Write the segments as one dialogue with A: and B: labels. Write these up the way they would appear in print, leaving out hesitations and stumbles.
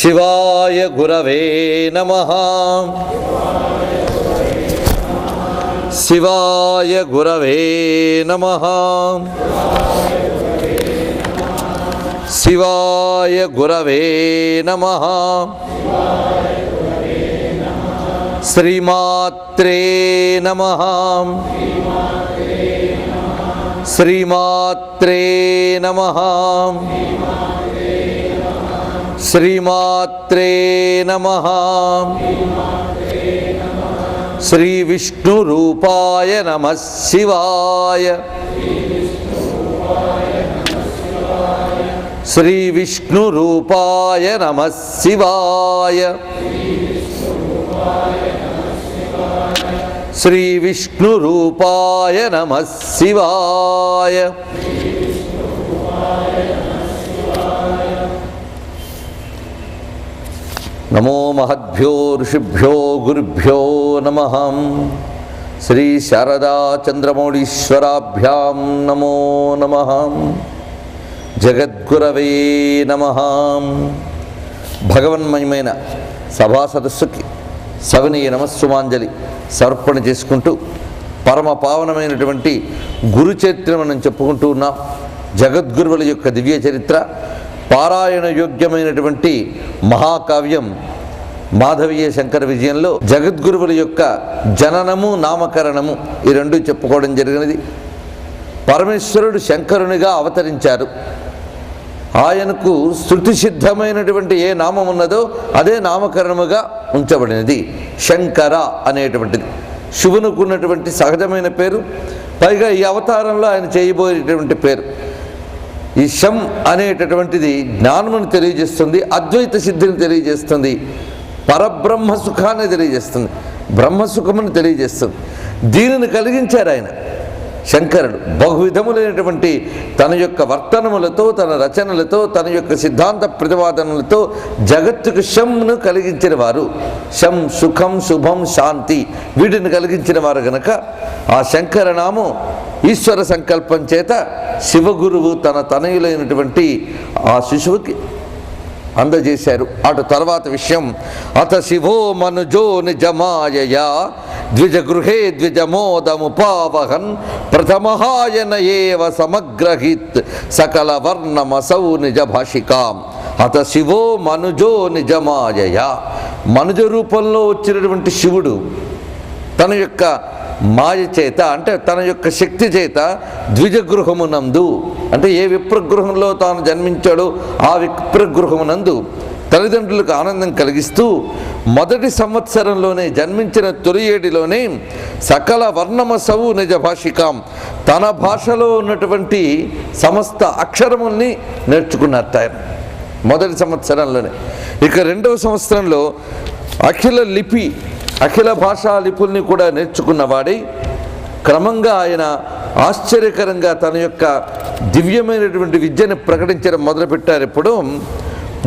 A: శివాయ గురవే నమః. శివాయ గురవే నమః. శివాయ గురవే నమః. శ్రీమాత్రే నమః. శ్రీమాత్రే నమః. శ్రీమాత్రే నమః. శ్రీ విష్ణు రూపాయ నమః శివాయ. శ్రీ విష్ణు రూపాయ నమః శివాయ. శ్రీ విష్ణు రూపాయ నమః శివాయ. నమో మహద్భ్యో ఋషిభ్యో గురుభ్యో నమః. శ్రీ శారదా చంద్రమౌళీశ్వరాభ్యాం నమో నమః. జగద్గురవే నమః. భగవన్మయమైన సభా సదస్సుకి సవినీయ నమస్సుమాంజలి సమర్పణ చేసుకుంటూ పరమ పావనమైనటువంటి గురు చరిత్ర మనం చెప్పుకుంటూ ఉన్నాం. జగద్గురువుల యొక్క దివ్య చరిత్ర, పారాయణ యోగ్యమైనటువంటి మహాకావ్యం మాధవీయ శంకర విజయంలో జగద్గురువుల యొక్క జననము నామకరణము ఈ రెండు చెప్పుకోవడం జరిగినది. పరమేశ్వరుడు శంకరునిగా అవతరించారు. ఆయనకు శృతి సిద్ధమైనటువంటి ఏ నామం ఉన్నదో అదే నామకరణముగా ఉంచబడినది. శంకర అనేటువంటిది శివునికి ఉన్నటువంటి సహజమైన పేరు, పైగా ఈ అవతారంలో ఆయన చేయబోయేటువంటి పేరు. ఈ శం అనేటటువంటిది జ్ఞానమును తెలియజేస్తుంది, అద్వైత సిద్ధిని తెలియజేస్తుంది, పరబ్రహ్మ సుఖాన్ని తెలియజేస్తుంది, బ్రహ్మసుఖమును తెలియజేస్తుంది. దీనిని కలిగించారు ఆయన శంకరుడు. బహువిధములైనటువంటి తన యొక్క వర్తనములతో, తన రచనలతో, తన యొక్క సిద్ధాంత ప్రతిపాదనలతో జగత్తుకు శంను కలిగించిన వారు. శం సుఖం శుభం శాంతి వీటిని కలిగించిన వారు గనక ఆ శంకరనామం ఈశ్వర సంకల్పం చేత శివగురువు తన తనయులైనటువంటి ఆ శిశువుకి అందజేశారు. అటు తర్వాత విషయం, అత శివో మనుజో నిజమాయయా ద్విజగృహే ద్విజమోదముపావహన్ ప్రథమహాయన ఏవ సమగ్రహిత్ సకల వర్ణమసౌ నిజ భాషికాం. అత శివో మనుజో నిజమాయయా, మనుజ రూపంలో వచ్చినటువంటి శివుడు తన యొక్క మాయ చేత, అంటే తన యొక్క శక్తి చేత ద్విజగృహమునందు, అంటే ఏ విప్రగృహంలో తాను జన్మించాడో ఆ విప్రగృహమునందు తల్లిదండ్రులకు ఆనందం కలిగిస్తూ మొదటి సంవత్సరంలోనే, జన్మించిన తొలి ఏడిలోనే సకల వర్ణమసవు నిజ భాషికాం, తన భాషలో ఉన్నటువంటి సమస్త అక్షరముల్ని నేర్చుకున్నారు ఆయన మొదటి సంవత్సరంలోనే. ఇక రెండవ సంవత్సరంలో అఖిల లిపి, అఖిల భాషా లిపుల్ని కూడా నేర్చుకున్నవాడై క్రమంగా ఆయన ఆశ్చర్యకరంగా తన యొక్క దివ్యమైనటువంటి విద్యను ప్రకటించడం మొదలుపెట్టారు. ఇప్పుడు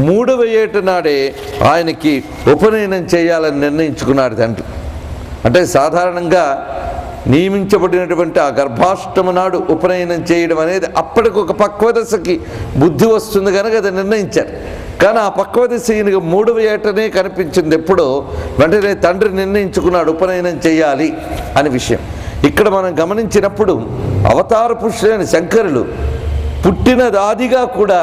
A: 3వ ఏట నాడే ఆయనకి ఉపనయనం చేయాలని నిర్ణయించుకున్నాడు తండ్రి. అంటే సాధారణంగా నియమించబడినటువంటి ఆ గర్భాష్టమి నాడు ఉపనయనం చేయడం అనేది అప్పటికి ఒక పక్వదశకి బుద్ధి వస్తుంది కనుక అది నిర్ణయించారు. కానీ ఆ పక్వదశ ఈయనకి 3వ ఏటనే కనిపించింది. ఎప్పుడో వెంటనే తండ్రి నిర్ణయించుకున్నాడు ఉపనయనం చేయాలి అనే విషయం. ఇక్కడ మనం గమనించినప్పుడు అవతార పురుషులైన శంకరులు పుట్టినదాదిగా కూడా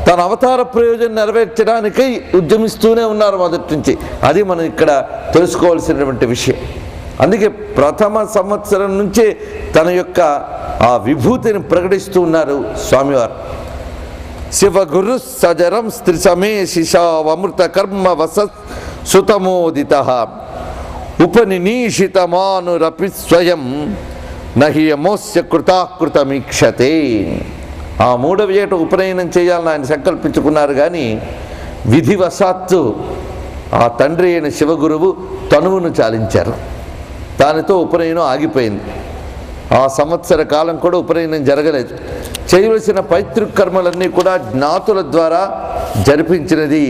A: తన అవతార ప్రయోజనం నెరవేర్చడానికై ఉద్యమిస్తూనే ఉన్నారు మొదటి నుంచి. అది మనం ఇక్కడ తెలుసుకోవాల్సినటువంటి విషయం. అందుకే ప్రథమ సంవత్సరం నుంచే తన యొక్క ఆ విభూతిని ప్రకటిస్తూ ఉన్నారు స్వామివారు. శివగురు సజరం స్త్రీ సమే శిశావమృత కర్మ వస సుతమోదిత ఉపనినీషితమానురపి స్వయం నహియమోస్య కృతాకృతమీక్షతే. ఆ 3వ ఏట ఉపనయనం చేయాలని ఆయన సంకల్పించుకున్నారు. కానీ విధివశాత్తు ఆ తండ్రి అయిన శివగురువు తనువును చాలించారు. దానితో ఉపనయనం ఆగిపోయింది. ఆ సంవత్సర కాలం కూడా ఉపనయనం జరగలేదు. చేయవలసిన పైతృకర్మలన్నీ కూడా జ్ఞాతుల ద్వారా జరిపించినది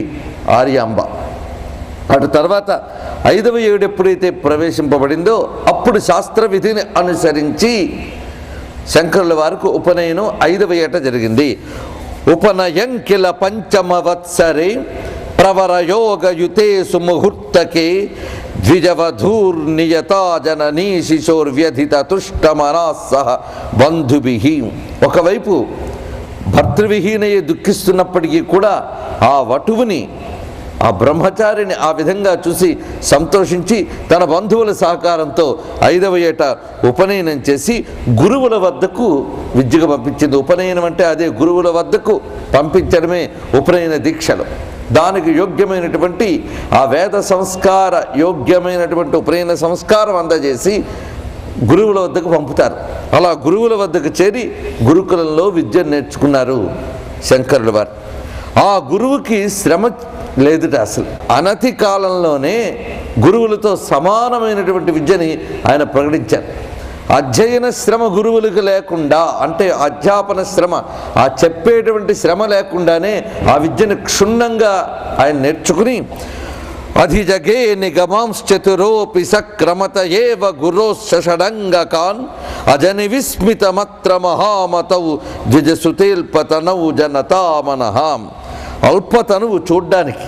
A: ఆర్యాంబ. అటు తర్వాత 5వ ఏడు ఎప్పుడైతే ప్రవేశింపబడిందో అప్పుడు శాస్త్ర విధిని అనుసరించి శంకరుల వారికి ఉపనయనం 5వ ఏట జరిగింది. ఉపనయం కిల పంచమ వత్సరే ప్రవరయోగయుతే సుముహూర్తకే ద్విజవధూర్నియతా జననీ శిశోర్వ్యధిత తుష్టమనాస్సహ బంధుభి. ఒకవైపు భర్తృవిహీనయ్యే దుఃఖిస్తున్నప్పటికీ కూడా ఆ వటువుని, ఆ బ్రహ్మచారిని ఆ విధంగా చూసి సంతోషించి తన బంధువుల సహకారంతో 5వ ఏట ఉపనయనం చేసి గురువుల వద్దకు విద్యగా పంపించింది. ఉపనయనం అంటే అదే, గురువుల వద్దకు పంపించడమే ఉపనయన దీక్షలు. దానికి యోగ్యమైనటువంటి ఆ వేద సంస్కార యోగ్యమైనటువంటి ఉపనయన సంస్కారం అందజేసి గురువుల వద్దకు పంపుతారు. అలా గురువుల వద్దకు చేరి గురుకులంలో విద్యను నేర్చుకున్నారు శంకరుల వారు. ఆ గురువుకి శ్రమ లేదుట అసలు. అనతి కాలంలోనే గురువులతో సమానమైనటువంటి విద్యని ఆయన ప్రకటించారు. అధ్యయన శ్రమ గురువులకు లేకుండా, అంటే అధ్యాపన శ్రమ, ఆ చెప్పేటువంటి శ్రమ లేకుండానే ఆ విద్యను క్షుణ్ణంగా ఆయన నేర్చుకుని అధిజగే నిగమాంశ్చతురోపి సక్రమత ఏవ గురోషడంగకాన్ అజని విస్మితమత్ర మహామతౌ ద్విజసుతేల్పతనౌ జనతామనహాం. అల్పతనువు చూడ్డానికి,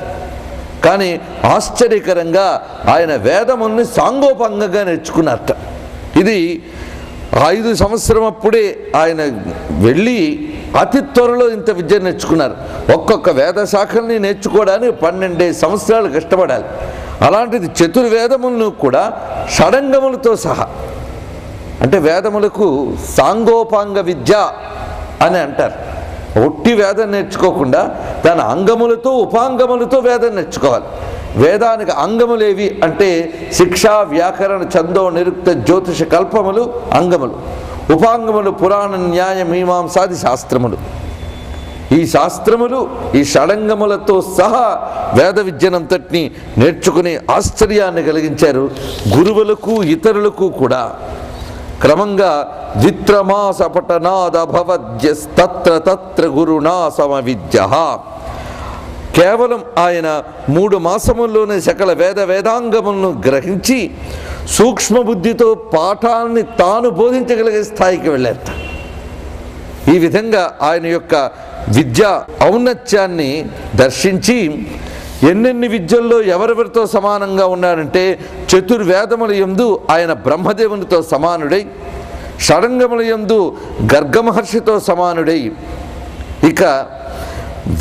A: కానీ ఆశ్చర్యకరంగా ఆయన వేదముల్ని సాంగోపాంగంగా నేర్చుకున్నారట. ఇది 5 సంవత్సరం అప్పుడే ఆయన వెళ్ళి అతి త్వరలో ఇంత విద్య నేర్చుకున్నారు. ఒక్కొక్క వేద శాఖల్ని నేర్చుకోవడానికి 12 సంవత్సరాలు కష్టపడాలి. అలాంటిది చతుర్వేదములను కూడా షడంగములతో సహా, అంటే వేదములకు సాంగోపాంగ విద్య అని అంటారు. ఒట్టి వేదం నేర్చుకోకుండా దాని అంగములతో ఉపాంగములతో వేదం నేర్చుకోవాలి. వేదానికి అంగములేవి అంటే శిక్ష, వ్యాకరణ, ఛందో, నిరుక్త, జ్యోతిష, కల్పములు అంగములు. ఉపాంగములు పురాణ, న్యాయ, మీమాంసాది శాస్త్రములు. ఈ శాస్త్రములు ఈ షడంగములతో సహా వేద విద్యనంతటినీ నేర్చుకుని ఆశ్చర్యాన్ని కలిగించారు గురువులకు ఇతరులకు కూడా. క్రమంగా ద్విత్రమాస పఠనాదభవద్యస్తత్ర తత్ర గురునా సమవిద్య. కేవలం ఆయన 3 మాసముల్లోనే సకల వేదాంగములను గ్రహించి సూక్ష్మ బుద్ధితో పాఠాన్ని తాను బోధించగలిగే స్థాయికి వెళ్ళారట. ఈ విధంగా ఆయన యొక్క విద్యా ఔన్నత్యాన్ని దర్శించి ఎన్నెన్ని విద్యల్లో ఎవరెవరితో సమానంగా ఉన్నాడంటే చతుర్వేదముల యందు ఆయన బ్రహ్మదేవునితో సమానుడై, షడంగముల యందు గర్గ మహర్షితో సమానుడై, ఇక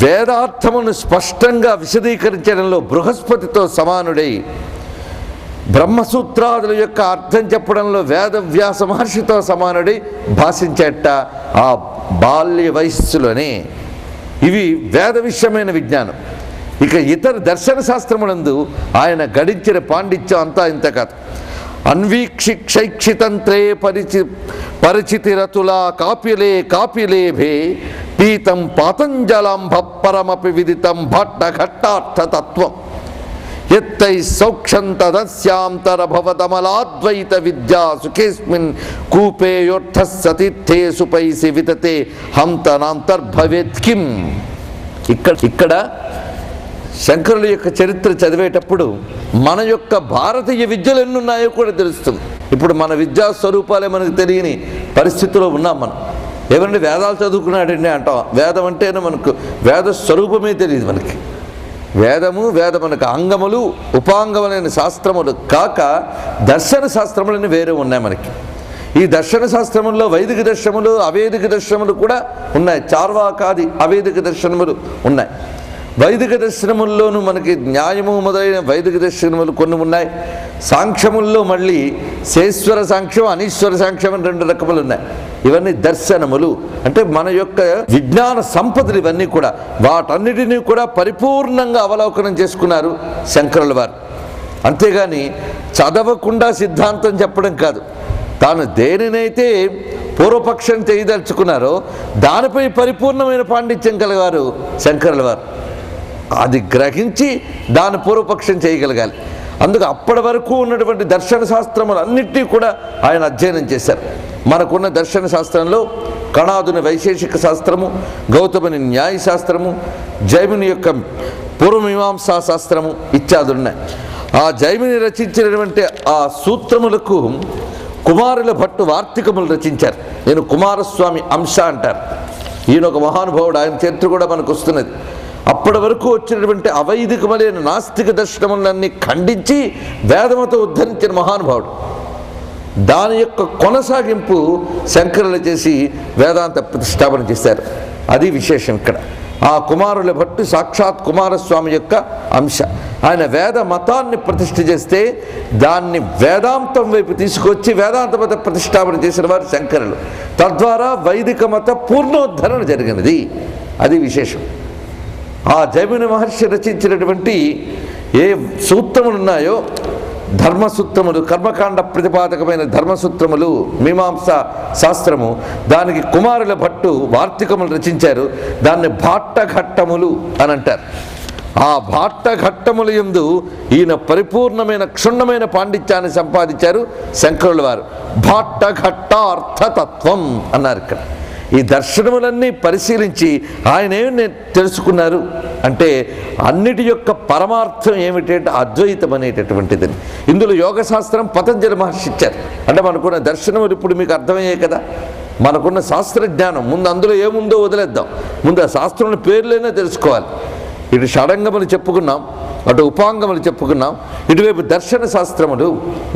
A: వేదార్థమును స్పష్టంగా విశదీకరించడంలో బృహస్పతితో సమానుడై, బ్రహ్మసూత్రాదుల యొక్క అర్థం చెప్పడంలో వేదవ్యాస మహర్షితో సమానుడై భాషించేట ఆ బాల్య వయస్సులోనే. ఇవి వేద విషయమైన విజ్ఞానం. ఇక ఇతర దర్శన శాస్త్రములందు ఆయన గడించిన పాండిత్యం అంతా ఇంత కాదు. అన్వీక్షి క్షైక్షితంత్రే పరిచితిరతులా కాప్యలే కాప్యలేభే పీతం పాతంజలాంభ పరమపి విదితం భట్ట ఘట్టార్థతత్వం ఎత్తై సౌక్షం తదస్యాంతరభవతమలాద్వైత విద్యా సుఖేస్మిన్ కూపేయోర్థ సతీర్థే సుపైసి వితతే హంతనాంతర్భవేత్ కిం. ఇక్కడ శంకరుల యొక్క చరిత్ర చదివేటప్పుడు మన యొక్క భారతీయ విద్యలు ఎన్నున్నాయో కూడా తెలుస్తుంది. ఇప్పుడు మన విద్యా స్వరూపాలే మనకు తెలియని పరిస్థితిలో ఉన్నాం మనం. ఏమంటే వేదాలు చదువుకున్నాడండి అంటాం. వేదం అంటేనే మనకు వేద స్వరూపమే తెలియదు మనకి. వేద మనకు అంగములు ఉపాంగములైన శాస్త్రములు కాక దర్శన శాస్త్రములని వేరే ఉన్నాయి మనకి. ఈ దర్శన శాస్త్రముల్లో వైదిక దర్శనములు, అవేదిక దర్శనములు కూడా ఉన్నాయి. చార్వాకాది అవేదిక దర్శనములు ఉన్నాయి. వైదిక దర్శనముల్లోనూ మనకి న్యాయము మొదలైన వైదిక దర్శనములు కొన్ని ఉన్నాయి. సాంఖ్యముల్లో మళ్ళీ శేశ్వర సాంఖ్యం, అనీశ్వర సాంఖ్యం అని 2 రకములు ఉన్నాయి. ఇవన్నీ దర్శనములు అంటే మన యొక్క విజ్ఞాన సంపదలు. ఇవన్నీ కూడా వాటన్నిటినీ కూడా పరిపూర్ణంగా అవలోకనం చేసుకున్నారు శంకరుల వారు. అంతేగాని చదవకుండా సిద్ధాంతం చెప్పడం కాదు. తాను దేనినైతే పూర్వపక్షం చేయదలుచుకున్నారో దానిపై పరిపూర్ణమైన పాండిత్యం కలగారు శంకరుల వారు. అది గ్రహించి దాని పూర్వపక్షం చేయగలగాలి. అందుకు అప్పటి వరకు ఉన్నటువంటి దర్శన శాస్త్రములు అన్నిటినీ కూడా ఆయన అధ్యయనం చేశారు. మనకున్న దర్శన శాస్త్రంలో కణాదుని వైశేషిక శాస్త్రము, గౌతముని న్యాయశాస్త్రము, జైమిని యొక్క పూర్వమీమాంసా శాస్త్రము ఇత్యాదులు ఉన్నాయి. ఆ జైమిని రచించినటువంటి ఆ సూత్రములకు కుమారుల భట్టు వార్తికములు రచించారు. నేను కుమారస్వామి అంశ అంటారు. ఈయన ఒక మహానుభావుడు. ఆయన చరిత్ర కూడా మనకు వస్తున్నది. అప్పటి వరకు వచ్చినటువంటి అవైదికమైన నాస్తిక దర్శనములన్నీ ఖండించి వేదమతో ఉద్ధరించిన మహానుభావుడు. దాని యొక్క కొనసాగింపు శంకరులు చేసి వేదాంత ప్రతిష్టాపన చేశారు. అది విశేషం ఇక్కడ. ఆ కుమారుల భట్టు సాక్షాత్ కుమారస్వామి యొక్క అంశ. ఆయన వేద మతాన్ని ప్రతిష్ఠ చేస్తే దాన్ని వేదాంతం వైపు తీసుకొచ్చి వేదాంత మత ప్రతిష్టాపన చేసిన వారు శంకరులు. తద్వారా వైదిక మత పూర్ణోద్ధరణ జరిగినది. అది విశేషం. ఆ జైమిని మహర్షి రచించినటువంటి ఏ సూత్రములు ఉన్నాయో, ధర్మసూత్రములు, కర్మకాండ ప్రతిపాదకమైన ధర్మసూత్రములు, మీమాంస శాస్త్రము, దానికి కుమారుల భట్టు వార్తికములు రచించారు. దాన్ని భాట్టఘట్టములు అని అంటారు. ఆ భాట్టఘట్టముల యందు ఈయన పరిపూర్ణమైన క్షుణ్ణమైన పాండిత్యాన్ని సంపాదించారు శంకరుల వారు. భాట్టఘట్టార్థతత్వం అన్నారు ఇక్కడ. ఈ దర్శనములన్నీ పరిశీలించి ఆయన ఏమి తెలుసుకున్నారు అంటే అన్నిటి యొక్క పరమార్థం ఏమిటంటే అద్వైతం అనేటటువంటిది. ఇందులో యోగశాస్త్రం పతంజలి మహర్షి ఇచ్చారు. అంటే మనకున్న దర్శనములు ఇప్పుడు మీకు అర్థమయ్యాయి కదా. మనకున్న శాస్త్రజ్ఞానం ముందు అందులో ఏముందో వదిలేద్దాం. ముందు ఆ శాస్త్రంలో పేర్లైనా తెలుసుకోవాలి. ఇటు షడంగములు చెప్పుకున్నాం, అటు ఉపాంగములు చెప్పుకున్నాం, ఇటువైపు దర్శన శాస్త్రములు,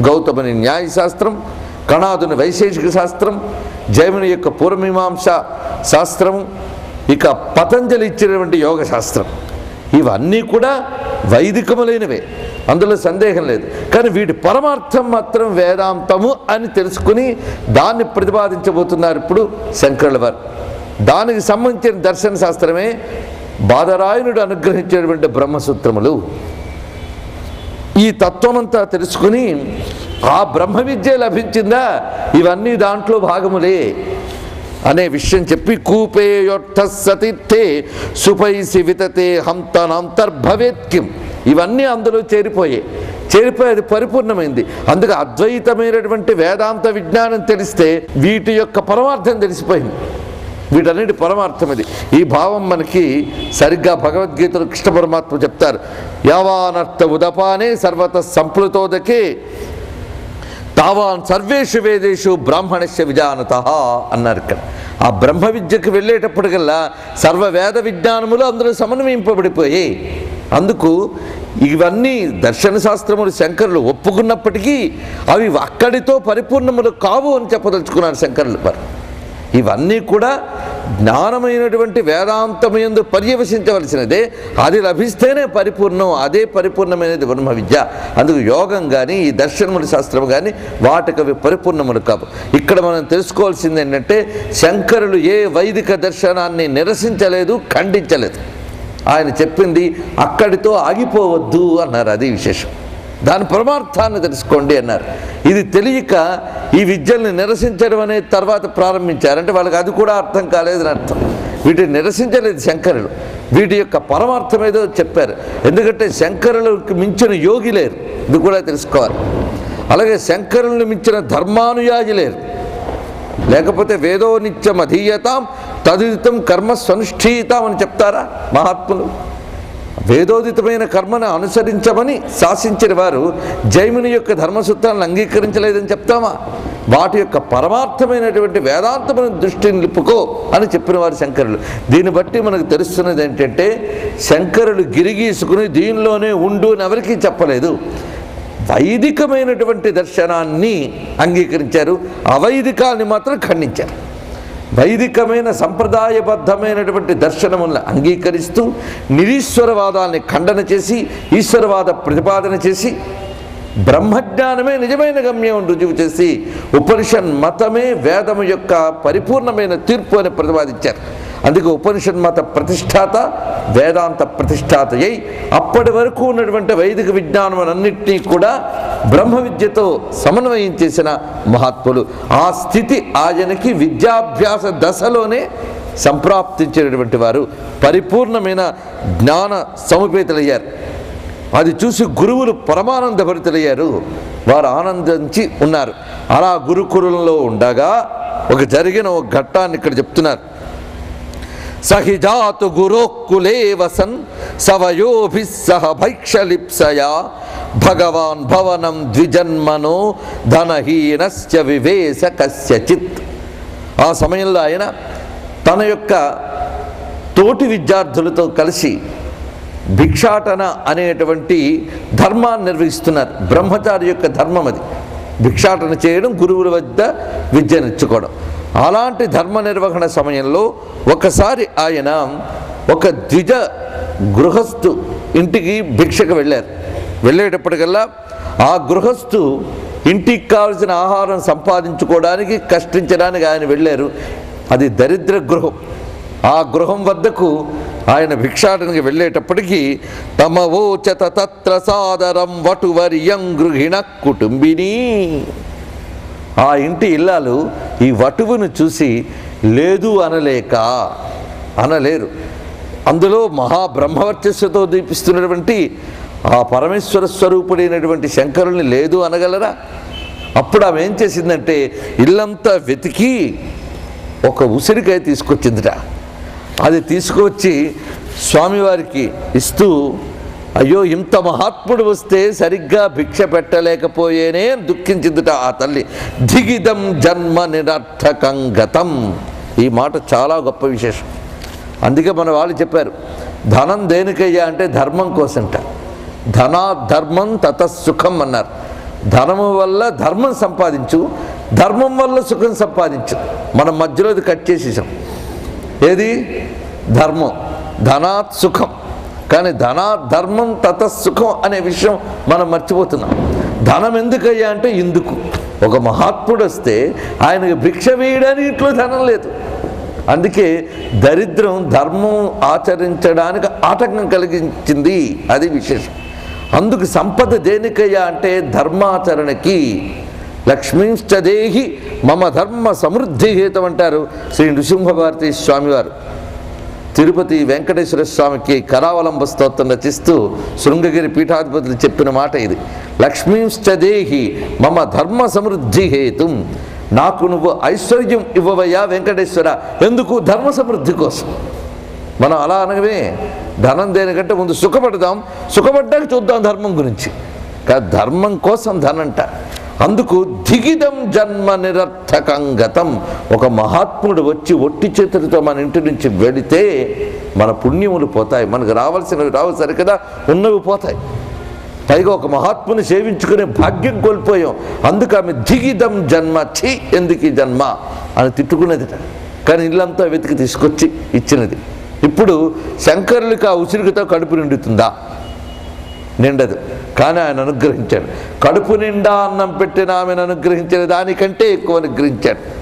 A: గౌతముని న్యాయశాస్త్రం, కణాదుని వైశేషిక శాస్త్రం, జైమిని యొక్క పూర్వమీమాంస శాస్త్రము, ఇక పతంజలి ఇచ్చినటువంటి యోగ శాస్త్రం. ఇవన్నీ కూడా వైదికములైనవే, అందులో సందేహం లేదు. కానీ వీటి పరమార్థం మాత్రం వేదాంతము అని తెలుసుకుని దాన్ని ప్రతిపాదించబోతున్నారు ఇప్పుడు శంకరుల వారు. దానికి సంబంధించిన దర్శన శాస్త్రమే బాదరాయణుడు అనుగ్రహించినటువంటి బ్రహ్మసూత్రములు. ఈ తత్వమంతా తెలుసుకుని ఆ బ్రహ్మ విద్య లభించిందా, ఇవన్నీ దాంట్లో భాగములే అనే విషయం చెప్పి కూపేయొట్ట సతీర్థే సుపైసి వితతే హంతనాంతర్భవేత్కిం, ఇవన్నీ అందులో చేరిపోయి అది పరిపూర్ణమైంది. అందుకే అద్వైతమైనటువంటి వేదాంత విజ్ఞానం తెలిస్తే వీటి యొక్క పరమార్థం తెలిసిపోయింది. వీటన్నిటి పరమార్థం ఇది. ఈ భావం మనకి సరిగ్గా భగవద్గీతలో కృష్ణ పరమాత్మ చెప్తారు. యావానర్థ ఉదపానే సర్వత సంప్లుతోదకే తావాన్ సర్వేషు వేదేషు బ్రాహ్మణస్య విజానత అన్నారు ఇక్కడ. ఆ బ్రహ్మ విద్యకు వెళ్ళేటప్పటికల్లా సర్వ వేద విజ్ఞానములు అందులో సమన్వయింపబడిపోయి, అందుకు ఇవన్నీ దర్శన శాస్త్రములు శంకరులు ఒప్పుకున్నప్పటికీ అవి అక్కడితో పరిపూర్ణములు కావు అని చెప్పదలుచుకున్నారు శంకరులు వారు. ఇవన్నీ కూడా జ్ఞానమైనటువంటి వేదాంతమయందు పర్యవసించవలసినదే. అది లభిస్తేనే పరిపూర్ణం. అదే పరిపూర్ణమైనది బ్రహ్మ విద్య. అందుకు యోగం కానీ ఈ దర్శనముల శాస్త్రం కానీ వాటికి అవి పరిపూర్ణములు కావు. ఇక్కడ మనం తెలుసుకోవాల్సింది ఏంటంటే శంకరులు ఏ వైదిక దర్శనాన్ని నిరసించలేదు, ఖండించలేదు. ఆయన చెప్పింది అక్కడితో ఆగిపోవద్దు అన్నారు. అది విశేషం. దాని పరమార్థాన్ని తెలుసుకోండి అన్నారు. ఇది తెలియక ఈ విద్యల్ని నిరసించడం అనేది తర్వాత ప్రారంభించారంటే వాళ్ళకి అది కూడా అర్థం కాలేదని అర్థం. వీటిని నిరసించలేదు శంకరులు, వీటి యొక్క పరమార్థం ఏదో చెప్పారు. ఎందుకంటే శంకరులకు మించిన యోగి లేరు, ఇది కూడా తెలుసుకోవాలి. అలాగే శంకరులను మించిన ధర్మానుయాగి లేరు. లేకపోతే వేదో నిత్యం అధీయతాం తదితం కర్మ స్వనుష్ఠీయతాం అని చెప్తారా మహాత్ములు? వేదోదితమైన కర్మను అనుసరించమని శాసించిన వారు జైమిని యొక్క ధర్మసూత్రాలను అంగీకరించలేదని చెప్తామా? వాటి యొక్క పరమార్థమైనటువంటి వేదాంతమైన దృష్టిని నిలుపుకో అని చెప్పిన వారు శంకరులు. దీన్ని బట్టి మనకు తెలుస్తున్నది ఏంటంటే శంకరులు గిరిగీసుకుని దీనిలోనే ఉండు అని ఎవరికీ చెప్పలేదు. వైదికమైనటువంటి దర్శనాన్ని అంగీకరించారు, అవైదికాన్ని మాత్రం ఖండించారు. వైదికమైన సంప్రదాయబద్ధమైనటువంటి దర్శనములను అంగీకరిస్తూ నిరీశ్వరవాదాన్ని ఖండన చేసి ఈశ్వరవాద ప్రతిపాదన చేసి బ్రహ్మజ్ఞానమే నిజమైన గమ్యం రుజువు చేసి ఉపనిషన్ మతమే వేదము యొక్క పరిపూర్ణమైన తీర్పు అని ప్రతిపాదించారు. అందుకే ఉపనిషన్ మత ప్రతిష్టాత వేదాంత ప్రతిష్టాత అయి అప్పటి వరకు ఉన్నటువంటి వైదిక విజ్ఞానములన్నింటినీ కూడా బ్రహ్మ విద్యతో సమన్వయం చేసిన మహాత్ములు. ఆ స్థితి ఆయనకి విద్యాభ్యాస దశలోనే సంప్రాప్తించినటువంటి వారు పరిపూర్ణమైన జ్ఞాన సముపేతులయ్యారు. అది చూసి గురువులు పరమానందభరితులయ్యారు, వారు ఆనందించి ఉన్నారు. అలా గురుకులంలో ఉండగా జరిగిన ఒక ఘట్టాన్ని ఇక్కడ చెప్తున్నారు. సహిజాతు గురోక్కులే వసన్ సవయోభిస్సహ భైక్షలిప్సయా భగవాన్ భవనం ద్విజన్మనో ధనహీనస్య వివేశ కస్యచిత్. ఆ సమయంలో ఆయన తన యొక్క తోటి విద్యార్థులతో కలిసి భిక్షాటన అనేటువంటి ధర్మాన్ని నిర్వహిస్తున్నారు. బ్రహ్మచారి యొక్క ధర్మం అది. భిక్షాటన చేయడం, గురువుల వద్ద విద్య నేర్చుకోవడం. అలాంటి ధర్మ నిర్వహణ సమయంలో ఒకసారి ఆయన ఒక ద్విజ గృహస్థు ఇంటికి భిక్షకు వెళ్ళారు. వెళ్ళేటప్పటికల్లా ఆ గృహస్థు ఇంటికి కావలసిన ఆహారం సంపాదించుకోవడానికి, కష్టించడానికి ఆయన వెళ్ళారు. అది దరిద్ర గృహం. ఆ గృహం వద్దకు ఆయన భిక్షాటనకి వెళ్ళేటప్పటికీ తమవోచత తత్ర సాదరం వటువర్యం గృహిణ కుటుంబిని. ఆ ఇంటి ఇల్లాలు ఈ వటువును చూసి లేదు అనలేరు. అందులో మహాబ్రహ్మవర్చస్సుతో దీపిస్తున్నటువంటి ఆ పరమేశ్వర స్వరూపుడైనటువంటి శంకరుల్ని లేదు అనగలరా? అప్పుడు ఆమె ఏం చేసిందంటే ఇల్లంతా వెతికి ఒక ఉసిరికాయ తీసుకొచ్చిందిట. అది తీసుకువచ్చి స్వామివారికి ఇస్తూ, అయ్యో ఇంత మహాత్ముడు వస్తే సరిగ్గా భిక్ష పెట్టలేకపోయేనే దుఃఖించిందిట ఆ తల్లి. ధిగిదం జన్మ నిరర్థకం గతం. ఈ మాట చాలా గొప్ప విశేషం. అందుకే మన వాళ్ళు చెప్పారు, ధనం దేనికయ్యా అంటే ధర్మం కోసంట. ధర్మం తతసుఖం అన్నారు. ధనము వల్ల ధర్మం సంపాదించు, ధర్మం వల్ల సుఖం సంపాదించు. మనం మధ్యలో ఇది కట్ చేసేసాం. ఏది? ధర్మం. ధనాత్ సుఖం. కానీ ధర్మం తతసుఖం అనే విషయం మనం మర్చిపోతున్నాం. ధనం ఎందుకయ్యా అంటే ఇందుకు. ఒక మహాత్ముడు వస్తే ఆయనకు భిక్ష వేయడానికి ఇంట్లో ధనం లేదు. అందుకే దరిద్రం ధర్మం ఆచరించడానికి ఆటంకం కలిగించింది. అది విశేషం. అందుకు సంపద దేనికయ్యా అంటే ధర్మాచరణకి. లక్ష్మీశ్చదేహి మమ ధర్మ సమృద్ధి హేతం అంటారు శ్రీ నృసింహభారతి స్వామివారు. తిరుపతి వెంకటేశ్వర స్వామికి కరావలంబ స్తోత్రం రచిస్తూ శృంగగిరి పీఠాధిపతులు చెప్పిన మాట ఇది. లక్ష్మీశ్చదేహి మమ ధర్మ సమృద్ధి హేతుం. నాకు నువ్వు ఐశ్వర్యం ఇవ్వవయ్యా వెంకటేశ్వర. ఎందుకు? ధర్మ సమృద్ధి కోసం. మనం అలా అనగమే. ధనం దేనికంటే ముందు సుఖపడదాం, సుఖపడ్డాక చూద్దాం ధర్మం గురించి. కానీ ధర్మం కోసం ధనంట. అందుకు ధిగిదం జన్మ నిరర్థకం గతం. ఒక మహాత్ముడు వచ్చి ఒట్టి చేతులతో మన ఇంటి నుంచి వెళితే మన పుణ్యములు పోతాయి. మనకు రావాల్సినవి రావు సరికదా, ఉన్నవి పోతాయి. పైగా ఒక మహాత్ముని సేవించుకునే భాగ్యం కోల్పోయాం. అందుకు ఆమె ధిగిదం జన్మ, ఛీ ఎందుకు ఈ జన్మ అని తిట్టుకునేది. కానీ ఇల్లంతా వెతికి తీసుకొచ్చి ఇచ్చినది. ఇప్పుడు శంకరులకి ఆ ఉసిరికతో కడుపు నిండుతుందా? నిండదు. కానీ ఆయన అనుగ్రహించాడు. కడుపు నిండా అన్నం పెట్టిన ఆమెను అనుగ్రహించిన దానికంటే ఎక్కువ అనుగ్రహించాడు.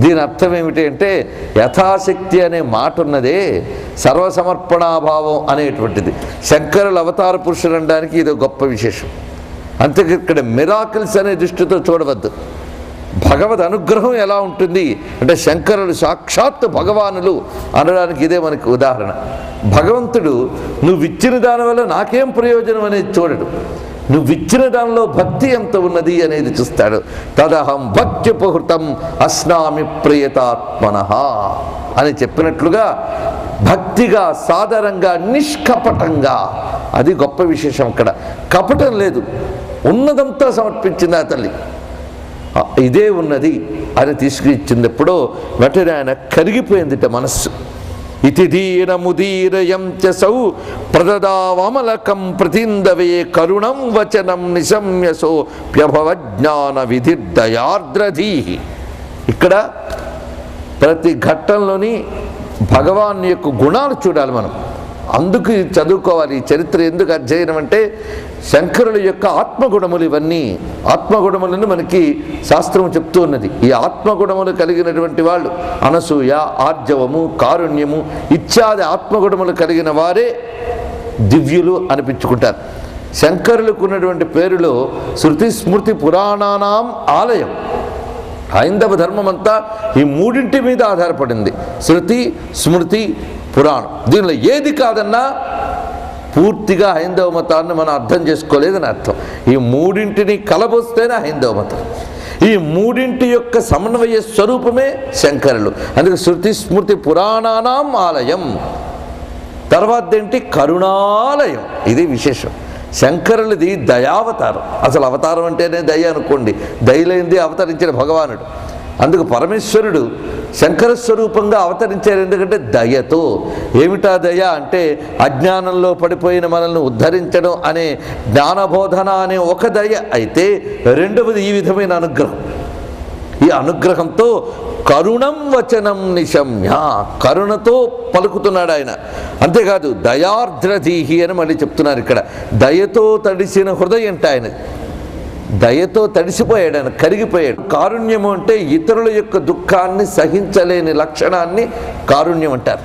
A: దీని అర్థం ఏమిటి అంటే యథాశక్తి అనే మాట ఉన్నదే, సర్వసమర్పణాభావం అనేటువంటిది. శంకరుల అవతార పురుషులు అనడానికి ఇది గొప్ప విశేషం. అంతే, ఇక్కడ మిరాకిల్స్ అనే దృష్టితో చూడవద్దు. భగవద్ అనుగ్రహం ఎలా ఉంటుంది అంటే శంకరులు సాక్షాత్తు భగవానులు అనడానికి ఇదే మనకి ఉదాహరణ. భగవంతుడు నువ్వు ఇచ్చిన దానివల్ల నాకేం ప్రయోజనం అనేది చూడడు. నువ్వు ఇచ్చిన దానిలో భక్తి ఎంత ఉన్నది అనేది చూస్తాడు. తదహం భక్త్యుపహృతం అస్నామి ప్రియతాత్మనః అని చెప్పినట్లుగా భక్తిగా, సాదరంగా, నిష్కపటంగా. అది గొప్ప విశేషం. అక్కడ కపటం లేదు. ఉన్నదంతా సమర్పించింది ఆ తల్లి. ఇదే ఉన్నది అని తీసుకుచ్చినప్పుడు వెంటనే ఆయన కరిగిపోయిందిట మనస్సు. ఇతి దీనముదీరయం చసౌ ప్రదదావమలకం ప్రతిందవే కరుణం వచనం నిశమ్యసో ప్యభవజ్ఞాన విధిర్దయార్ద్రధీ. ఇక్కడ ప్రతి ఘట్టంలోని భగవాన్ యొక్క గుణాలు చూడాలి మనం. అందుకు చదువుకోవాలి. ఈ చరిత్ర ఎందుకు అధ్యయనం అంటే శంకరుల యొక్క ఆత్మగుణములు ఇవన్నీ. ఆత్మగుణములను మనకి శాస్త్రం చెప్తూ ఉన్నది. ఈ ఆత్మగుణములు కలిగినటువంటి వాళ్ళు అనసూయ, ఆర్జవము, కారుణ్యము ఇత్యాది ఆత్మగుణములు కలిగిన వారే దివ్యులు అనిపించుకుంటారు. శంకరులకు ఉన్నటువంటి పేరులో శృతి స్మృతి పురాణానాం ఆలయం. హైందవ ధర్మం అంతా ఈ మూడింటి మీద ఆధారపడింది. శృతి, స్మృతి, పురాణం. దీనిలో ఏది కాదన్నా పూర్తిగా హైందవ మతాన్ని మనం అర్థం చేసుకోలేదని అర్థం. ఈ మూడింటిని కలబోస్తేనే హైందవ మతం. ఈ మూడింటి యొక్క సమన్వయ స్వరూపమే శంకరులు. అందుకే శృతి స్మృతి పురాణానాం ఆలయం. తర్వాత ఏంటి? కరుణాలయం. ఇది విశేషం. శంకరులది దయావతారం. అసలు అవతారం అంటేనే దయ అనుకోండి. దయలేంది అవతరించిన భగవానుడు. అందుకు పరమేశ్వరుడు శంకర స్వరూపంగా అవతరించారు. ఎందుకంటే దయతో. ఏమిటా దయ అంటే అజ్ఞానంలో పడిపోయిన మనల్ని ఉద్ధరించడం అనే జ్ఞానబోధన అనే ఒక దయ అయితే, రెండవది ఈ విధమైన అనుగ్రహం. ఈ అనుగ్రహంతో కరుణం వచనం నిశమ్య, కరుణతో పలుకుతున్నాడు ఆయన. అంతేకాదు దయార్ద్రధీహి అని మళ్ళీ చెప్తున్నారు ఇక్కడ. దయతో తడిసిన హృదయం అంటే ఆయన, దయతో తడిసిపోయాడు ఆయన, కరిగిపోయాడు. కారుణ్యము అంటే ఇతరుల యొక్క దుఃఖాన్ని సహించలేని లక్షణాన్ని కారుణ్యం అంటారు.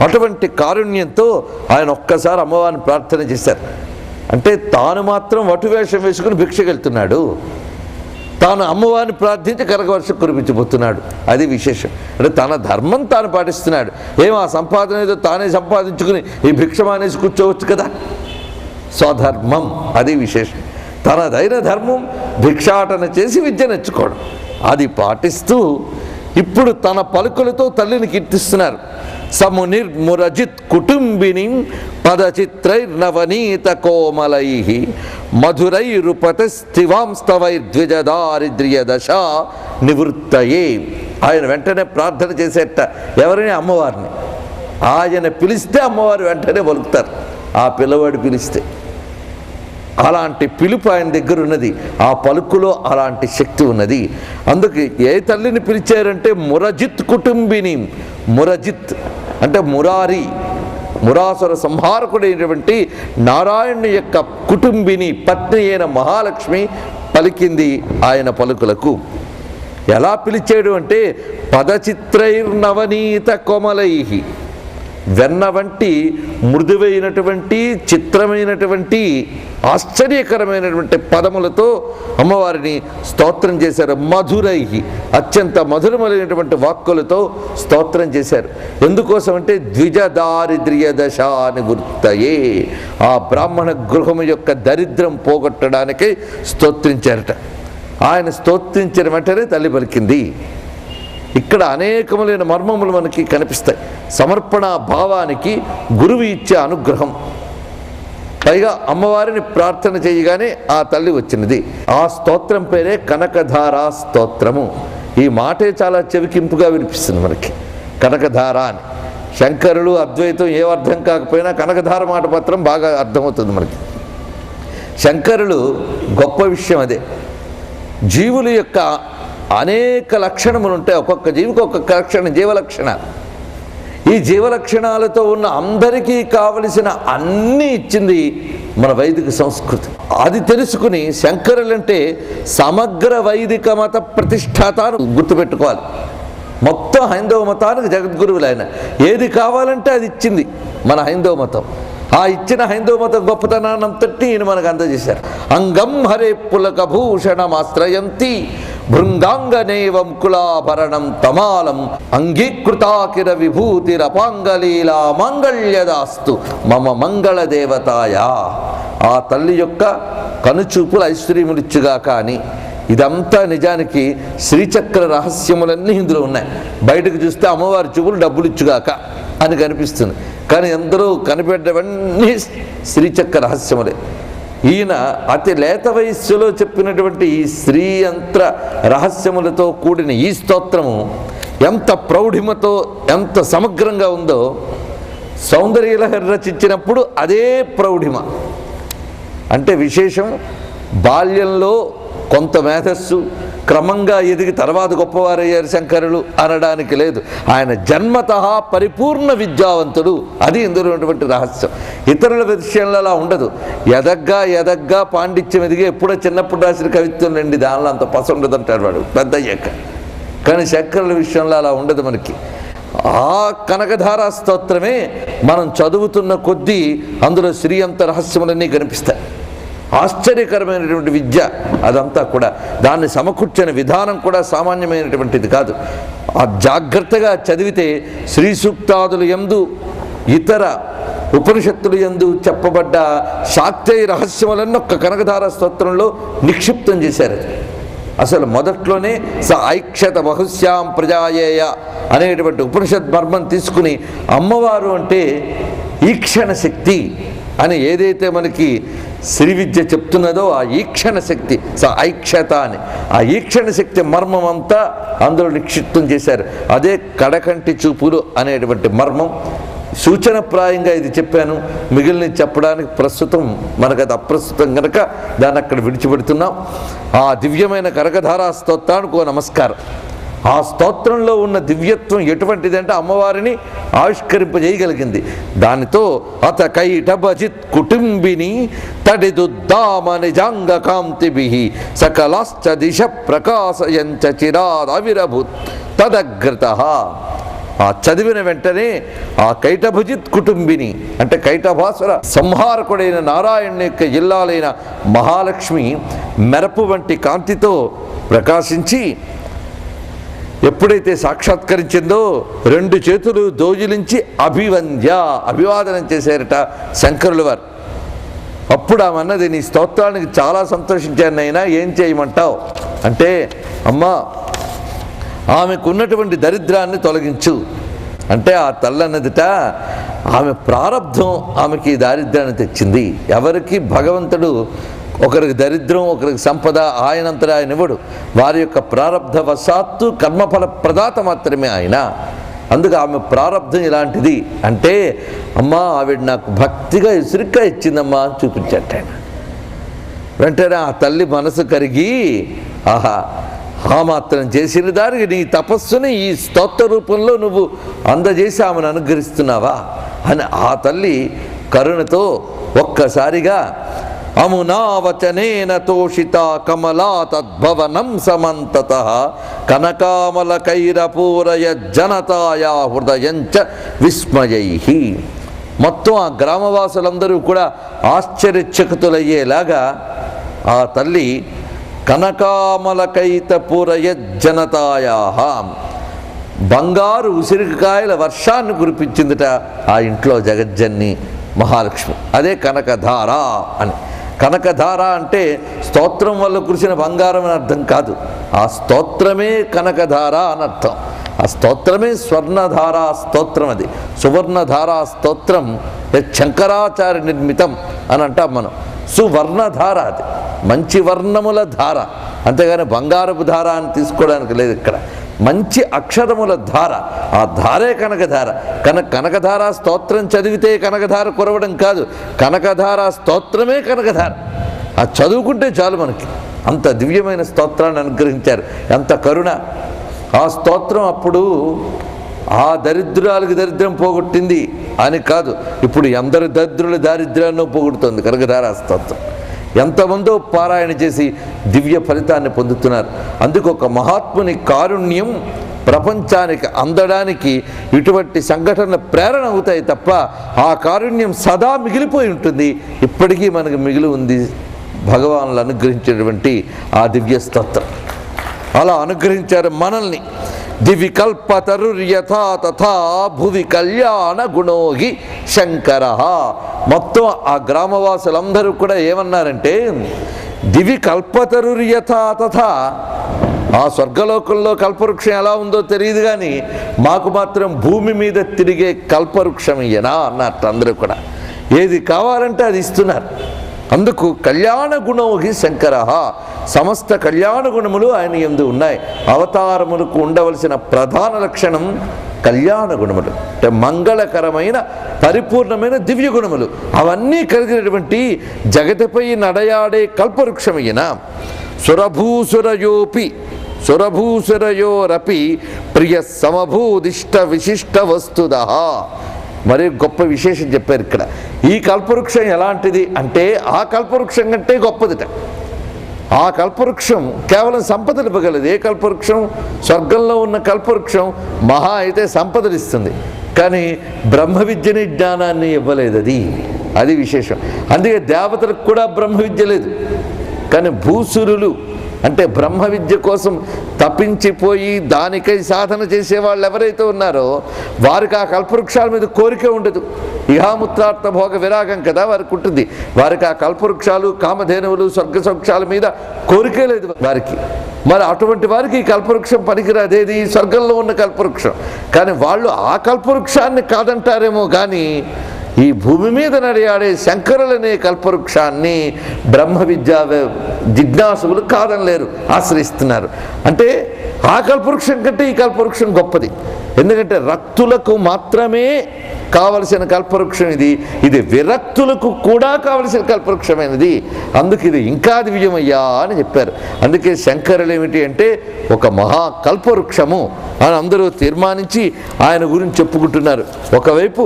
A: అటువంటి కారుణ్యంతో ఆయన ఒక్కసారి అమ్మవారిని ప్రార్థన చేశారు. అంటే తాను మాత్రం వటువేషం వేసుకుని భిక్షకెళ్తున్నాడు, తాను అమ్మవారిని ప్రార్థించి కనకవర్షం కురిపించబోతున్నాడు. అది విశేషం. అంటే తన ధర్మం తాను పాటిస్తున్నాడు. ఆ సంపాదన ఏదో తానే సంపాదించుకుని ఈ భిక్ష మానేసి కూర్చోవచ్చు కదా, స్వధర్మం. అది విశేషం. తనదైన ధర్మం భిక్షాటన చేసి విద్య నేర్చుకోవడం, అది పాటిస్తూ ఇప్పుడు తన పలుకులతో తల్లిని కీర్తిస్తున్నారు. సమునిర్మురజిత్ కుటుంబిని పదచిత్రైర్నవనీత కోమలై మధురైరుపతస్థివాంస్తవైర్ద్విజదారిద్ర్య దశ నివృత్తయే. ఆయన వెంటనే ప్రార్థన చేసేట ఎవరిని? అమ్మవారిని. ఆయన పిలిస్తే అమ్మవారు వెంటనే పలుకుతారు, ఆ పిల్లవాడు పిలిస్తే. అలాంటి పిలుపు ఆయన దగ్గర ఉన్నది, ఆ పలుకులో అలాంటి శక్తి ఉన్నది. అందుకే ఏ తల్లిని పిలిచారంటే మురజిత్ కుటుంబిని. మురజిత్ అంటే మురారి, మురాసుర సంహారకుడైనటువంటి నారాయణుని యొక్క కుటుంబిని పత్ని అయిన మహాలక్ష్మి పలికింది ఆయన పలుకులకు. ఎలా పిలిచాడు అంటే పదచిత్రైర్నవనీత కోమలై, వెన్న వంటి మృదువైనటువంటి చిత్రమైనటువంటి ఆశ్చర్యకరమైనటువంటి పదములతో అమ్మవారిని స్తోత్రం చేశారు. మధురై, అత్యంత మధురమైనటువంటి వాక్కులతో స్తోత్రం చేశారు. ఎందుకోసం అంటే ద్విజ దారిద్ర్య దశ నివృత్తయే, ఆ బ్రాహ్మణ గృహము యొక్క దరిద్రం పోగొట్టడానికి స్తోత్రించారట. ఆయన స్తోత్రించిన వెంటనే తల్లి పలికింది. ఇక్కడ అనేకములైన మర్మములు మనకి కనిపిస్తాయి. సమర్పణ భావానికి గురువు ఇచ్చే అనుగ్రహం, పైగా అమ్మవారిని ప్రార్థన చేయగానే ఆ తల్లి వచ్చినది. ఆ స్తోత్రం పేరే కనకధారా స్తోత్రము. ఈ మాటే చాలా చెవికింపుగా వినిపిస్తుంది మనకి, కనకధార అని. శంకరులు అద్వైతం ఏ అర్థం కాకపోయినా కనకధార మాట మాత్రం బాగా అర్థమవుతుంది మనకి. శంకరులు గొప్ప విషయం అదే. జీవుల యొక్క అనేక లక్షణములు ఉంటాయి, ఒక్కొక్క జీవికి ఒక్కొక్క లక్షణం, జీవలక్షణాలు. ఈ జీవలక్షణాలతో ఉన్న అందరికీ కావలసిన అన్నీ ఇచ్చింది మన వైదిక సంస్కృతి. అది తెలుసుకుని శంకరులంటే సమగ్ర వైదిక మత ప్రతిష్టాతాను గుర్తుపెట్టుకోవాలి. మొత్తం హైందవ మతానికి జగద్గురువులు ఆయన. ఏది కావాలంటే అది ఇచ్చింది మన హైందవ మతం. ఆ ఇచ్చిన హైందవ మతం గొప్పతనాన్నంతటి ఈయన మనకు అందజేశారు. అంగం హరే పులక భూషణమాశ్రయంతి భృంగాంగనేవం కులాభరణం తమాలం అంగీకృతాకిర విభూతిరపాంగలీలా మంగళ్యదాస్తు మమ మంగళ దేవతాయా. ఆ తల్లి యొక్క కనుచూపులు ఐశ్వర్యములిచ్చుగా. కానీ ఇదంతా నిజానికి శ్రీచక్ర రహస్యములన్నీ ఇందులో ఉన్నాయి. బయటకు చూస్తే అమ్మవారి చూపులు డబ్బులు ఇచ్చుగాక అని కనిపిస్తుంది, కానీ అందరూ కనిపెట్టవన్నీ శ్రీచక్ర రహస్యములే. ఈయన అతి లేత వయస్సులో చెప్పినటువంటి ఈ శ్రీయంత్ర రహస్యములతో కూడిన ఈ స్తోత్రము ఎంత ప్రౌఢిమతో ఎంత సమగ్రంగా ఉందో, సౌందర్యలహరి రచించినప్పుడు అదే ప్రౌఢిమ. అంటే విశేషం, బాల్యంలో కొంత మేధస్సు, క్రమంగా ఎదిగి తర్వాత గొప్పవారయ్యారు శంకరులు అనడానికి లేదు. ఆయన జన్మతః పరిపూర్ణ విద్యావంతుడు. అది ఇందులో ఉన్నటువంటి రహస్యం. ఇతరుల విషయంలో అలా ఉండదు. ఎదగ్గా పాండిత్యం ఎదిగి ఎప్పుడో చిన్నప్పుడు రాసిన కవిత్వం నుండి దానిలో అంత పస ఉండదంటాడు వాడు పెద్ద అయ్యాక. కానీ శంకరుల విషయంలో అలా ఉండదు మనకి. ఆ కనకధారా స్తోత్రమే మనం చదువుతున్న కొద్దీ అందులో శ్రీయంత రహస్యములన్నీ కనిపిస్తాయి. ఆశ్చర్యకరమైనటువంటి విద్య అదంతా కూడా. దాన్ని సమకూర్చిన విధానం కూడా సామాన్యమైనటువంటిది కాదు. ఆ జాగ్రత్తగా చదివితే శ్రీ సూక్తాదులు యందు ఇతర ఉపనిషత్తులు యందు చెప్పబడ్డ శాక్తేయ రహస్యములన్నీ ఒక్క కనకధార స్తోత్రంలో నిక్షిప్తం చేశారు. అసలు మొదట్లోనే స ఐక్షత బహుశ్యాం ప్రజాయేయ అనేటువంటి ఉపనిషత్ మర్మం తీసుకుని అమ్మవారు అంటే ఈక్షణ శక్తి, అని ఏదైతే మనకి శ్రీ విద్య చెప్తున్నదో ఆ ఈక్షణ శక్తి ఐక్షత అని, ఆ ఈక్షణ శక్తి మర్మం అంతా అందులో నిక్షిప్తం చేశారు. అదే కడకంటి చూపులు అనేటువంటి మర్మం. సూచనప్రాయంగా ఇది చెప్పాను, మిగిలిన చెప్పడానికి ప్రస్తుతం మనకు అది అప్రస్తుతం కనుక దాన్ని అక్కడ విడిచిపెడుతున్నాం. ఆ దివ్యమైన కనకధారా స్తోత్రానికి ఓ నమస్కారం. ఆ స్తోత్రంలో ఉన్న దివ్యత్వం ఎటువంటిదంటే అమ్మవారిని ఆవిష్కరింపజేయగలిగింది. దానితో అత కైటభజిత్ కుటుంబిని తడిదుద్దామ నిజాంగ కాంతిభి సకలాశ్చ దిశ ప్రకాశయంచ చిరాదవిరభూత్ తదగ్రత. ఆ చదివిన వెంటనే ఆ కైటభజిత్ కుటుంబిని అంటే కైటభాసుర సంహారకుడైన నారాయణుని యొక్క ఇల్లాలైన మహాలక్ష్మి మెరపు వంటి కాంతితో ప్రకాశించి ఎప్పుడైతే సాక్షాత్కరించిందో 2 చేతులు దోజిలించి అభివాదనం చేశారట శంకరుల వారు. అప్పుడు ఆమె అన్నది, నీ స్తోత్రానికి చాలా సంతోషించాను నైనా, ఏం చేయమంటావు అంటే, అమ్మా ఆమెకు ఉన్నటువంటి దరిద్రాన్ని తొలగించు అంటే ఆ తల్లన్నదిట ఆమె ప్రారంధం ఆమెకి దారిద్ర్యాన్ని తెచ్చింది. ఎవరికి భగవంతుడు ఒకరికి దరిద్రం ఒకరికి సంపద ఆయనంతటా ఆయన ఇవ్వడు. వారి యొక్క ప్రారంధ వశాత్తు కర్మఫల ప్రదాత మాత్రమే ఆయన. అందుకు ఆమె ప్రారంధం ఇలాంటిది అంటే, అమ్మా ఆవిడ నాకు భక్తిగా ఇసురుగ్గా ఇచ్చిందమ్మా అని చూపించట ఆయన. వెంటనే ఆ తల్లి మనసు కరిగి, ఆహా ఆ మాత్రం చేసిన దానికి నీ తపస్సుని ఈ స్తోత్ర రూపంలో నువ్వు అందజేసి ఆమెను అనుగ్రహిస్తున్నావా అని ఆ తల్లి కరుణతో ఒక్కసారిగా అమునావచనేన తోషిత కమలా తద్భవనం సమంతతః కనకామలకైరపూరయ జనతాయా హృదయంచ విస్మయైః. మొత్తం ఆ గ్రామవాసులందరూ కూడా ఆశ్చర్యచకితులయ్యేలాగా ఆ తల్లి కనకామలకైతపూరయ జనతాయా బంగారు ఉసిరికాయల వర్షాన్ని కురిపించిందిట ఆ ఇంట్లో జగజ్జన్ని మహాలక్ష్మి. అదే కనకధార అని. కనకధార అంటే స్తోత్రం వల్ల కురిసిన బంగారం అని అర్థం కాదు, ఆ స్తోత్రమే కనకధార అని అర్థం. ఆ స్తోత్రమే స్వర్ణధారా స్తోత్రం. అది సువర్ణధారా స్తోత్రం శంకరాచార్య నిర్మితం అని అంటాం మనం. సువర్ణధార, అది మంచి వర్ణముల ధార, అంతేగాని బంగారపు ధార అని తీసుకోవడానికి లేదు ఇక్కడ. మంచి అక్షరముల ధార, ఆ ధారే కనకధార. కనకధార స్తోత్రం చదివితే కనకధార కురవడం కాదు, కనకధార స్తోత్రమే కనకధార. అది చదువుకుంటే చాలు మనకి. అంత దివ్యమైన స్తోత్రాన్ని అనుగ్రహించారు. ఎంత కరుణ! ఆ స్తోత్రం అప్పుడు ఆ దరిద్రాలకు దరిద్రం పోగొట్టింది అని కాదు, ఇప్పుడు ఎందరి దరిద్రుల దారిద్ర్యాన్ని పోగొడుతుంది కనకధార స్తోత్రం. ఎంతమందో పారాయణ చేసి దివ్య ఫలితాన్ని పొందుతున్నారు. అందుకు ఒక మహాత్ముని కారుణ్యం ప్రపంచానికి అందడానికి ఇటువంటి సంఘటనలు ప్రేరణ అవుతాయి తప్ప ఆ కారుణ్యం సదా మిగిలిపోయి ఉంటుంది. ఇప్పటికీ మనకు మిగిలి ఉంది భగవానులు అనుగ్రహించేటువంటి ఆ దివ్య స్తోత్రం. అలా అనుగ్రహించారు మనల్ని. దివి కల్పతరుర్యథా తథా భువి కళ్యాణ గుణోహి శంకర. మొత్తం ఆ గ్రామవాసులందరూ కూడా ఏమన్నారంటే, దివి కల్పతరుర్యథా తథా, ఆ స్వర్గలోకంలో కల్పవృక్షం ఎలా ఉందో తెలియదు కానీ మాకు మాత్రం భూమి మీద తిరిగే కల్పవృక్షం ఇయ్యనా అన్నట్టు అందరూ కూడా. ఏది కావాలంటే అది ఇస్తున్నారు. అందుకు కళ్యాణ గుణోహి శంకర. సమస్త కళ్యాణ గుణములు ఆయన యందు ఉన్నాయి. అవతారములకు ఉండవలసిన ప్రధాన లక్షణం కళ్యాణ గుణములు అంటే మంగళకరమైన పరిపూర్ణమైన దివ్య గుణములు. అవన్నీ కలిగినటువంటి జగతిపై నడయాడే కల్పవృక్షమయ్యన. సురభూసురయోరపి ప్రియ సమభూదిష్ట విశిష్ట వస్తుద. మరి గొప్ప విశేషం చెప్పారు ఇక్కడ. ఈ కల్పవృక్షం ఎలాంటిది అంటే ఆ కల్పవృక్షం కంటే గొప్పదిట. ఆ కల్పవృక్షం కేవలం సంపదలు ఇవ్వగలదు. ఏ కల్పవృక్షం? స్వర్గంలో ఉన్న కల్పవృక్షం మహా అయితే సంపదలు ఇస్తుంది, కానీ బ్రహ్మ విద్యని జ్ఞానాన్ని ఇవ్వలేదు. అది విశేషం. అందుకే దేవతలకు కూడా బ్రహ్మ విద్య లేదు, కానీ భూసురులు అంటే బ్రహ్మ విద్య కోసం తప్పించిపోయి దానికై సాధన చేసేవాళ్ళు ఎవరైతే ఉన్నారో వారికి ఆ కల్పవృక్షాల మీద కోరిక ఉండదు. ఇహాముత్రార్థ భోగ విరాగం కదా వారికి ఉంటుంది. వారికి ఆ కల్పవృక్షాలు కామధేనువులు స్వర్గ సౌఖ్యాల మీద కోరికే లేదు వారికి. మరి అటువంటి వారికి ఈ కల్పవృక్షం పనికిరాదేది? స్వర్గంలో ఉన్న కల్పవృక్షం. కానీ వాళ్ళు ఆ కల్పవృక్షాన్ని కాదంటారేమో కానీ ఈ భూమి మీద నడియాడే శంకరులనే కల్పవృక్షాన్ని బ్రహ్మ విద్యా జిజ్ఞాసులు కాదనలేరు, ఆశ్రయిస్తున్నారు. అంటే ఆ కల్పవృక్షం కంటే ఈ కల్పవృక్షం గొప్పది. ఎందుకంటే రక్తులకు మాత్రమే కావలసిన కల్పవృక్షం ఇది, ఇది విరక్తులకు కూడా కావలసిన కల్పవృక్షమైనది, అందుకు ఇది ఇంకా దివ్యమయ్యా అని చెప్పారు. అందుకే శంకరులు ఏమిటి అంటే ఒక మహాకల్పవృక్షము అని అందరూ తీర్మానించి ఆయన గురించి చెప్పుకుంటున్నారు. ఒకవైపు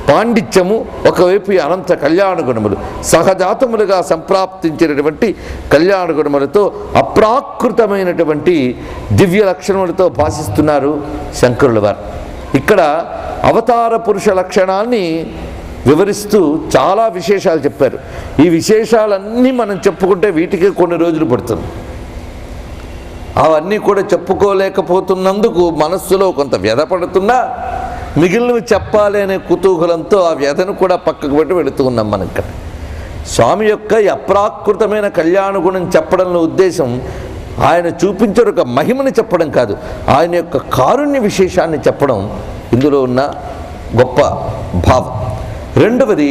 A: పాండిత్యము, ఒకవైపు ఈ అనంత కళ్యాణ గుణములు, సహజాతములుగా సంప్రాప్తించినటువంటి కళ్యాణ గుణములతో అప్రాకృతమైనటువంటి దివ్య లక్షణములతో భాషిస్తున్నారు శంకరుల వారు. ఇక్కడ అవతార పురుష లక్షణాన్ని వివరిస్తూ చాలా విశేషాలు చెప్పారు. ఈ విశేషాలన్నీ మనం చెప్పుకుంటే వీటికి కొన్ని రోజులు పడుతుంది. అవన్నీ కూడా చెప్పుకోలేకపోతున్నందుకు మనస్సులో కొంత వ్యధ పడుతున్నా మిగిలినవి చెప్పాలి అనే కుతూహలంతో ఆ వ్యధను కూడా పక్కకు పెట్టి వెళుతూ ఉన్నాం. మనం ఇక్కడ స్వామి యొక్క అప్రాకృతమైన కళ్యాణ గుణం చెప్పడంలో ఉద్దేశం ఆయన చూపించే ఒక మహిమని చెప్పడం కాదు, ఆయన యొక్క కారుణ్య విశేషాన్ని చెప్పడం ఇందులో ఉన్న గొప్ప భావం. రెండవది,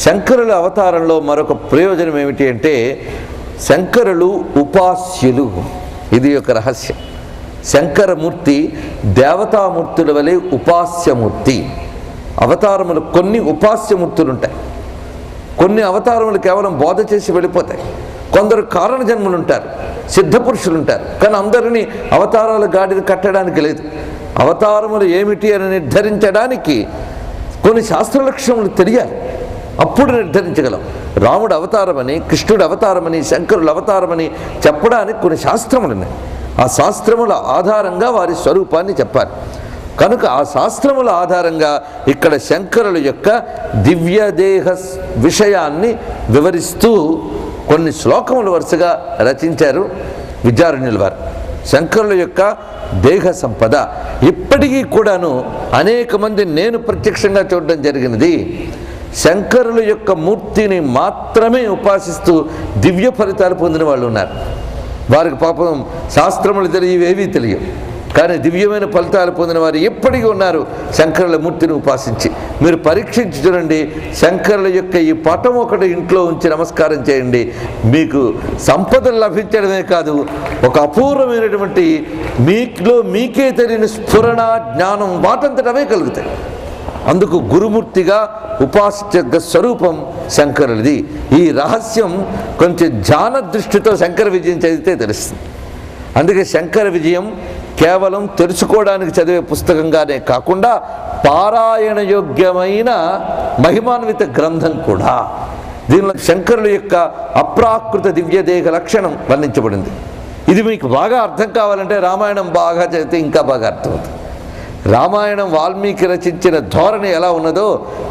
A: శంకరుల అవతారంలో మరొక ప్రయోజనం ఏమిటి అంటే శంకరులు ఉపాస్యులు. ఇది ఒక రహస్యం. శంకరమూర్తి దేవతామూర్తుల వలె ఉపాస్యమూర్తి. అవతారములు కొన్ని ఉపాస్యమూర్తులు ఉంటాయి, కొన్ని అవతారములు కేవలం బోధ చేసి వెళ్ళిపోతాయి. కొందరు కారణ జన్మలు ఉంటారు, సిద్ధపురుషులు ఉంటారు. కానీ అందరినీ అవతారాల గాడిని కట్టడానికి లేదు. అవతారములు ఏమిటి అని నిర్ధారించడానికి కొన్ని శాస్త్ర లక్షణములు తెలియాలి, అప్పుడు నిర్ధారించగలం. రాముడు అవతారమని, కృష్ణుడు అవతారమని, శంకరుల అవతారమని చెప్పడానికి కొన్ని శాస్త్రములు ఉన్నాయి. ఆ శాస్త్రముల ఆధారంగా వారి స్వరూపాన్ని చెప్పాలి. కనుక ఆ శాస్త్రముల ఆధారంగా ఇక్కడ శంకరుల యొక్క దివ్యదేహ విషయాన్ని వివరిస్తూ కొన్ని శ్లోకములు వరుసగా రచించారు విద్యారణ్యుల వారు. శంకరుల యొక్క దేహ సంపద ఇప్పటికీ కూడాను అనేక మంది నేను ప్రత్యక్షంగా చూడడం జరిగినది. శంకరుల యొక్క మూర్తిని మాత్రమే ఉపాసిస్తూ దివ్య ఫలితాలు పొందిన వాళ్ళు ఉన్నారు. వారికి పాపం శాస్త్రములు తెలియవేవీ తెలియవు, కానీ దివ్యమైన ఫలితాలు పొందిన వారు ఎప్పటికీ ఉన్నారు శంకరుల మూర్తిని ఉపాసించి. మీరు పరీక్షించి చూడండి, శంకరుల యొక్క ఈ పటం ఒకటి ఇంట్లో ఉంచి నమస్కారం చేయండి, మీకు సంపదలు లభించడమే కాదు, ఒక అపూర్వమైనటువంటి మీకే తెలియని స్ఫురణ జ్ఞానం వాటంతటవే కలుగుతాయి. అందుకు గురుమూర్తిగా ఉపాస్య స్వరూపం శంకరులది. ఈ రహస్యం కొంచెం ధ్యాన దృష్టితో శంకర విజయం చదివితే తెలుస్తుంది. అందుకే శంకర విజయం కేవలం తెలుసుకోవడానికి చదివే పుస్తకంగానే కాకుండా పారాయణ యోగ్యమైన మహిమాన్విత గ్రంథం కూడా. దీనిలో శంకరుల యొక్క అప్రాకృత దివ్యదేహ లక్షణం వర్ణించబడింది. ఇది మీకు బాగా అర్థం కావాలంటే రామాయణం బాగా చదివితే ఇంకా బాగా అర్థమవుతుంది. రామాయణం వాల్మీకి రచించిన ధోరణి ఎలా ఉన్నదో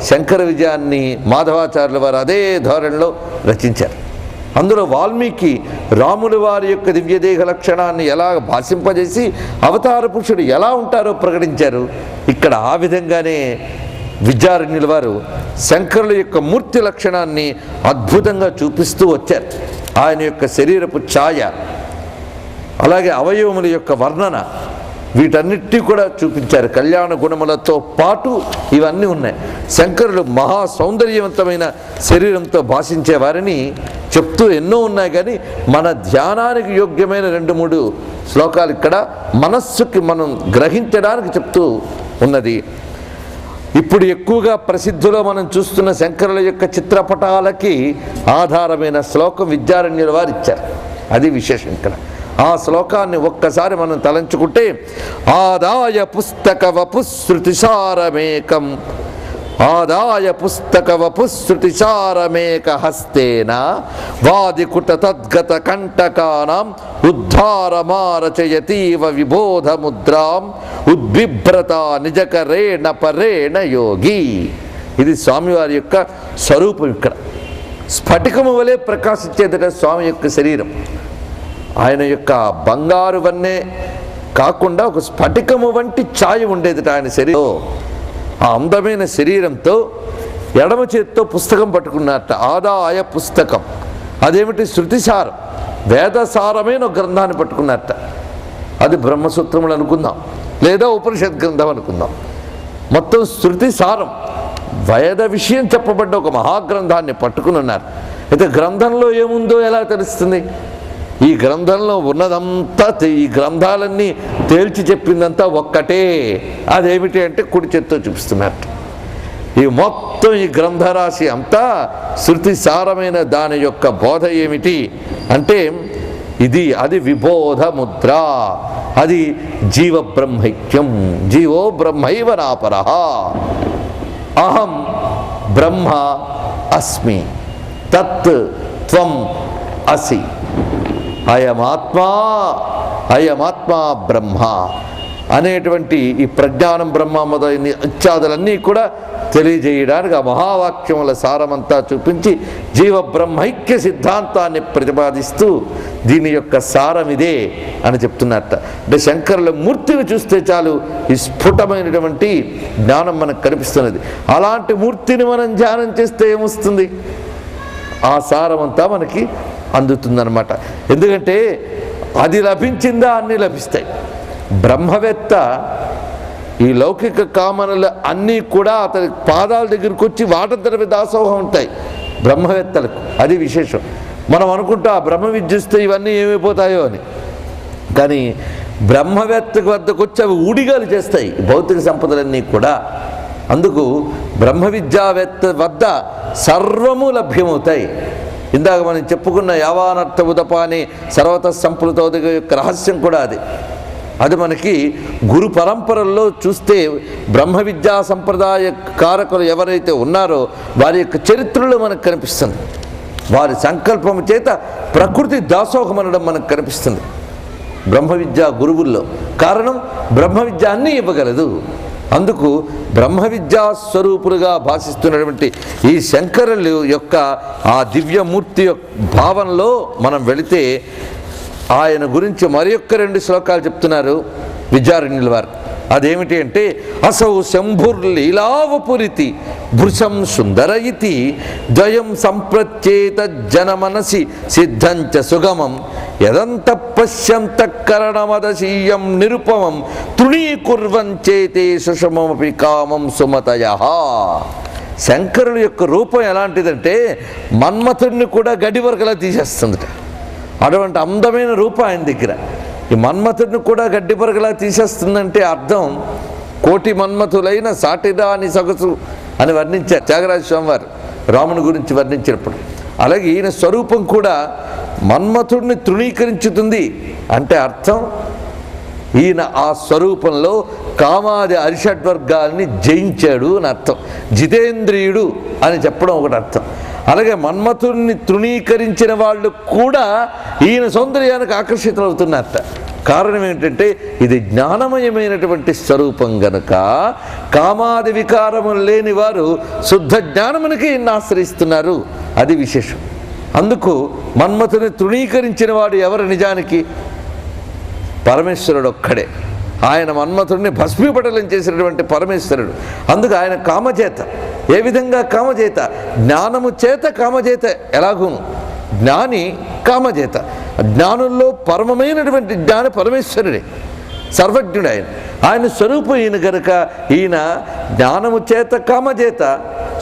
A: శంకర విజయాన్ని మాధవాచార్యుల వారు అదే ధోరణిలో రచించారు. అందులో వాల్మీకి రాముల వారి యొక్క దివ్యదేహ లక్షణాన్ని ఎలా భాషింపజేసి అవతార పురుషుడు ఎలా ఉంటారో ప్రకటించారు. ఇక్కడ ఆ విధంగానే విద్యారణ్యుల వారు శంకరుల యొక్క మూర్తి లక్షణాన్ని అద్భుతంగా చూపిస్తూ వచ్చారు. ఆయన యొక్క శరీరపు ఛాయ, అలాగే అవయవముల యొక్క వర్ణన, వీటన్నిటి కూడా చూపించారు. కళ్యాణ గుణములతో పాటు ఇవన్నీ ఉన్నాయి. శంకరులు మహా సౌందర్యవంతమైన శరీరంతో భాషించే వారిని చెప్తూ ఎన్నో ఉన్నాయి. కానీ మన ధ్యానానికి యోగ్యమైన 2-3 శ్లోకాలు ఇక్కడ మనస్సుకి మనం గ్రహించడానికి చెప్తూ ఉన్నది. ఇప్పుడు ఎక్కువగా ప్రసిద్ధిలో మనం చూస్తున్న శంకరుల యొక్క చిత్రపటాలకి ఆధారమైన శ్లోకం విద్యారణ్యుల వారు ఇచ్చారు. అది విశేషం ఇక్కడ. ఆ శ్లోకాన్ని ఒక్కసారి మనం తలంచుకుంటే, ఆదాయ పుస్తక వపుశ్రుతిసారమేకం ఆదాయ పుస్తక వపుశ్రుతిసారమేక హస్తేన వాదికుట తద్గత కంటకానాం ఉద్ధారమారచయతీవ విబోధ ముద్రాం ఉద్బిభ్రత నిజకరేణ పరేణ యోగి. ఇది స్వామివారి యొక్క స్వరూపం. ఇక్కడ స్ఫటికము వలె ప్రకాశించేదట స్వామి యొక్క శరీరం. ఆయన యొక్క బంగారు వన్నే కాకుండా ఒక స్ఫటికము వంటి ఛాయ ఉండేదట ఆయన శరీరం. ఆ అందమైన శరీరంతో ఎడమ చేతితో పుస్తకం పట్టుకున్నట్ట. ఆదాయ పుస్తకం అదేమిటి? శృతిసారం, వేదసారమైన ఒక గ్రంథాన్ని పట్టుకున్నట్ట. అది బ్రహ్మసూత్రములు అనుకుందాం, లేదా ఉపనిషత్ గ్రంథం అనుకుందాం. మొత్తం శృతిసారం, వేద విషయం చెప్పబడ్డ ఒక మహాగ్రంథాన్ని పట్టుకుని ఉన్నారు. అయితే గ్రంథంలో ఏముందో ఎలా తెలుస్తుంది? ఈ గ్రంథంలో ఉన్నదంతా, ఈ గ్రంథాలన్నీ తేల్చి చెప్పిందంతా ఒక్కటే. అదేమిటి అంటే కుడి చేత్తో చూపిస్తున్నారు. ఈ మొత్తం ఈ గ్రంథరాశి అంతా శృతి సారమైన దాని యొక్క బోధ ఏమిటి అంటే అది విబోధ ముద్ర, అది జీవ బ్రహ్మైక్యం. జీవో బ్రహ్మైవ నాపరః, అహం బ్రహ్మ అస్మి, తత్ త్వం అసి, అయమాత్మా బ్రహ్మ అనేటువంటి ఈ ప్రజ్ఞానం బ్రహ్మ మొదలైన ఇత్యాదులన్నీ కూడా తెలియజేయడానికి ఆ మహావాక్యముల సారమంతా చూపించి జీవ బ్రహ్మైక్య సిద్ధాంతాన్ని ప్రతిపాదిస్తూ దీని యొక్క సారం ఇదే అని చెప్తున్నట్ట. అంటే శంకరుల మూర్తిని చూస్తే చాలు ఈ స్ఫుటమైనటువంటి జ్ఞానం మనకు కనిపిస్తున్నది. అలాంటి మూర్తిని మనం ధ్యానం చేస్తే ఏమొస్తుంది? ఆ సారమంతా మనకి అందుతుందన్నమాట. ఎందుకంటే అది లభించిందా అన్నీ లభిస్తాయి. బ్రహ్మవేత్త ఈ లౌకిక కామనలు అన్నీ కూడా అతని పాదాల దగ్గరికి వచ్చి వాటంతరవి దాసోహం ఉంటాయి బ్రహ్మవేత్తలకు. అది విశేషం. మనం అనుకుంటా బ్రహ్మ విద్యుస్తే ఇవన్నీ ఏమైపోతాయో అని, కానీ బ్రహ్మవేత్త వద్దకు వచ్చి అవి ఊడిగాలు చేస్తాయి భౌతిక సంపదలన్నీ కూడా. అందుకు బ్రహ్మ విద్యావేత్త వద్ద సర్వము లభ్యమవుతాయి. ఇందాక మనం చెప్పుకున్న యావానర్థ ఉదపాని సర్వత సంప్లుతోదిక యొక్క రహస్యం కూడా అది మనకి గురు పరంపరల్లో చూస్తే బ్రహ్మ విద్యా సంప్రదాయ కారకులు ఎవరైతే ఉన్నారో వారి యొక్క చరిత్రలో మనకు కనిపిస్తుంది. వారి సంకల్పము చేత ప్రకృతి దాసోహం అనడం మనకు కనిపిస్తుంది బ్రహ్మ విద్యా గురువుల్లో. కారణం బ్రహ్మ విద్య అన్నీ ఇవ్వగలదు. అందుకు బ్రహ్మ విద్యా స్వరూపులుగా భాషిస్తున్నటువంటి ఈ శంకరుల యొక్క ఆ దివ్యమూర్తి భావనలో మనం వెళితే ఆయన గురించి మరి యొక్క 2 శ్లోకాలు చెప్తున్నారు విద్యారణ్యుల వారు. అదేమిటి అంటే అసౌ శంభుర్లీలావపురితి భృశం సుందర ఇతి ద్వయం సంప్రత్యేత జనమనసి సిద్ధంచ సుగమం యదంత పశ్యంత కరణమదశీయం నిరుపమం తృణీకుర్వంచేతే సుషమమపి కామం సుమతయః. శంకరుల యొక్క రూపం ఎలాంటిదంటే మన్మథుడిని కూడా గడ్డివరకలా తీసేస్తుందట. అటువంటి అందమైన రూపం ఆయన దగ్గర. ఈ మన్మథుడిని కూడా గడ్డిపరగలా తీసేస్తుందంటే అర్థం కోటి మన్మథులైన సాటిరాని సొగసు అని వర్ణించారు త్యాగరాజ స్వామి వారు రాముని గురించి వర్ణించినప్పుడు. అలాగే ఈయన స్వరూపం కూడా మన్మథుడిని తృణీకరించుతుంది అంటే అర్థం ఈయన ఆ స్వరూపంలో కామాది అరిషడ్వర్గాల్ని జయించాడు అని అర్థం. జితేంద్రియుడు అని చెప్పడం ఒకటి అర్థం. అలాగే మన్మథుడిని తృణీకరించిన వాళ్ళు కూడా ఈయన సౌందర్యానికి ఆకర్షితులవుతున్నారట. కారణం ఏంటంటే ఇది జ్ఞానమయమైనటువంటి స్వరూపం గనుక కామాది వికారములు లేని వారు శుద్ధ జ్ఞానమునికి ఈయన్ని ఆశ్రయిస్తున్నారు. అది విశేషం. అందుకు మన్మథుని తృణీకరించిన వాడు ఎవరు? నిజానికి పరమేశ్వరుడు ఒక్కడే. ఆయన మన్మథుడిని భస్మీపటలం చేసినటువంటి పరమేశ్వరుడు. అందుకు ఆయన కామచేత. ఏ విధంగా కామచేత? జ్ఞానము చేత కామచేత. ఎలాగూను జ్ఞాని కామచేత. జ్ఞానుల్లో పరమమైనటువంటి జ్ఞాని పరమేశ్వరుడే, సర్వజ్ఞుడు ఆయన. ఆయన స్వరూపం ఈయన గనుక ఈయన జ్ఞానము చేత కామచేత,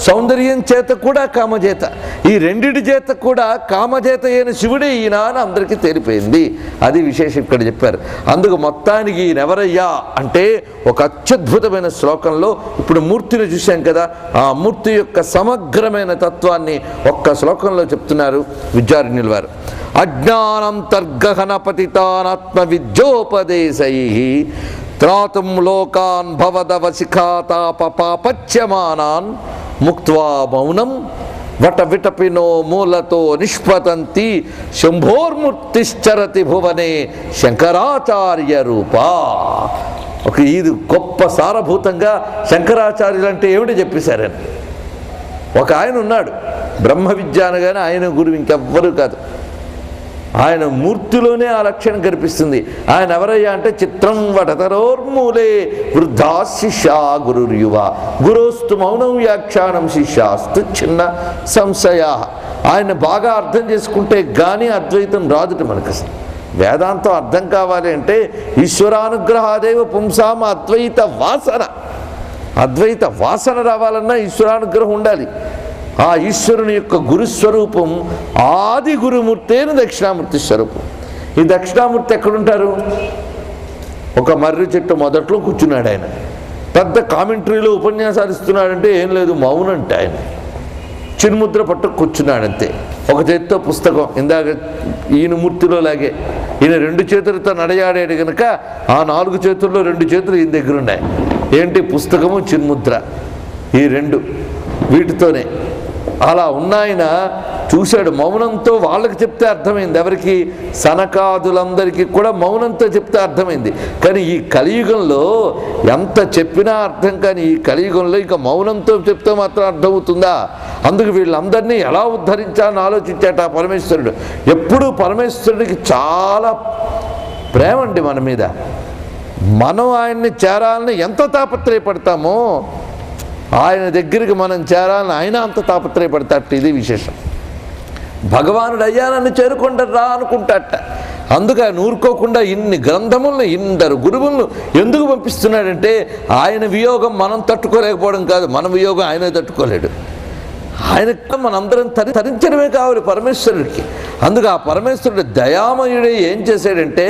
A: సౌందర్యం చేత కూడా కామచేత. ఈ రెండిటి చేత కూడా కామచేత అయిన శివుడే ఈయన అని అందరికీ తేలిపోయింది. అది విశేషం ఇక్కడ చెప్పారు. అందుకు మొత్తానికి ఈయన ఎవరయ్యా అంటే ఒక అత్యద్భుతమైన శ్లోకంలో ఇప్పుడు మూర్తిని చూశాం కదా, ఆ మూర్తి యొక్క సమగ్రమైన తత్వాన్ని ఒక్క శ్లోకంలో చెప్తున్నారు విద్యారణ్యుల వారు. అజ్ఞానంతర్గహన పతితానాత్మ విద్యోపదేశై త్రాతుం లోకాన్ భవదవశిఖాతాపపాపచ్యమానాన్ ముక్త్వా మౌనం వట విటపినో మూలతో నిష్పతంతి శంభోర్మూర్తిశ్చరతి భువనే శంకరాచార్య రూపా. ఒక ఇది గొప్ప సారభూతంగా శంకరాచార్యులు అంటే ఏమిటి చెప్పేశారని. ఒక ఆయన ఉన్నాడు బ్రహ్మ విద్య అనగానే ఆయన గురువు ఇంకెవ్వరూ కాదు. ఆయన మూర్తిలోనే ఆ లక్షణం కనిపిస్తుంది. ఆయన ఎవరయ్యా అంటే చిత్రం వటతరోర్మూలే వృద్ధా శిష్యా గురుర్యువ గురోస్తు మౌనం వ్యాఖ్యానం శిష్యాస్తు చిన్న సంశయా. ఆయన బాగా అర్థం చేసుకుంటే కానీ అద్వైతం రాదుట మనకు. వేదాంతం అర్థం కావాలి అంటే ఈశ్వరానుగ్రహాదేవ పుంసామ అద్వైత వాసన. అద్వైత వాసన రావాలన్నా ఈశ్వరానుగ్రహం ఉండాలి. ఆ ఈశ్వరుని యొక్క గురుస్వరూపం ఆది గురుమూర్తేన దక్షిణామూర్తి స్వరూపం. ఈ దక్షిణామూర్తి ఎక్కడుంటారు? ఒక మర్రి చెట్టు మొదట్లో కూర్చున్నాడు ఆయన. పెద్ద కామెంటరీలో ఉపన్యాసాలు ఇస్తున్నాడంటే ఏం లేదు, మౌనంటే ఆయన చిన్ముద్ర పట్టుకు కూర్చున్నాడంతే. ఒక చేతితో పుస్తకం, ఇందాక ఈయన మూర్తిలో లాగే ఈయన 2 చేతులతో నడయాడాడు కనుక ఆ 4 చేతుల్లో 2 చేతులు ఈయన దగ్గర ఉన్నాయి. ఏంటి? పుస్తకము, చిన్ముద్ర, ఈ 2 వీటితోనే అలా ఉన్నాయన చూశాడు. మౌనంతో వాళ్ళకి చెప్తే అర్థమైంది, ఎవరికి? సనకాదులందరికీ కూడా మౌనంతో చెప్తే అర్థమైంది. కానీ ఈ కలియుగంలో ఎంత చెప్పినా అర్థం కాని ఈ కలియుగంలో ఇక మౌనంతో చెప్తే మాత్రం అర్థమవుతుందా? అందుకు వీళ్ళందరినీ ఎలా ఉద్ధరించాలని ఆలోచించాట ఆ పరమేశ్వరుడు. ఎప్పుడూ పరమేశ్వరుడికి చాలా ప్రేమ అండి మన మీద. మనం ఆయన్ని చేరాలని ఎంత తాపత్రయపడతామో ఆయన దగ్గరికి మనం చేరాలని ఆయన అంత తాపత్రయపడతాట. ఇది విశేషం. భగవానుడు అయ్యా నన్ను చేరుకుంటారా అనుకుంటాట. అందుకు ఆయన ఊరుకోకుండా ఇన్ని గ్రంథములను, ఇందరు గురువులను ఎందుకు పంపిస్తున్నాడంటే ఆయన వియోగం మనం తట్టుకోలేకపోవడం కాదు, మన వియోగం ఆయన తట్టుకోలేడు. ఆయన మనందరం తరించడమే కావాలి పరమేశ్వరుడికి. అందుకు ఆ పరమేశ్వరుడు దయామయుడే ఏం చేశాడంటే,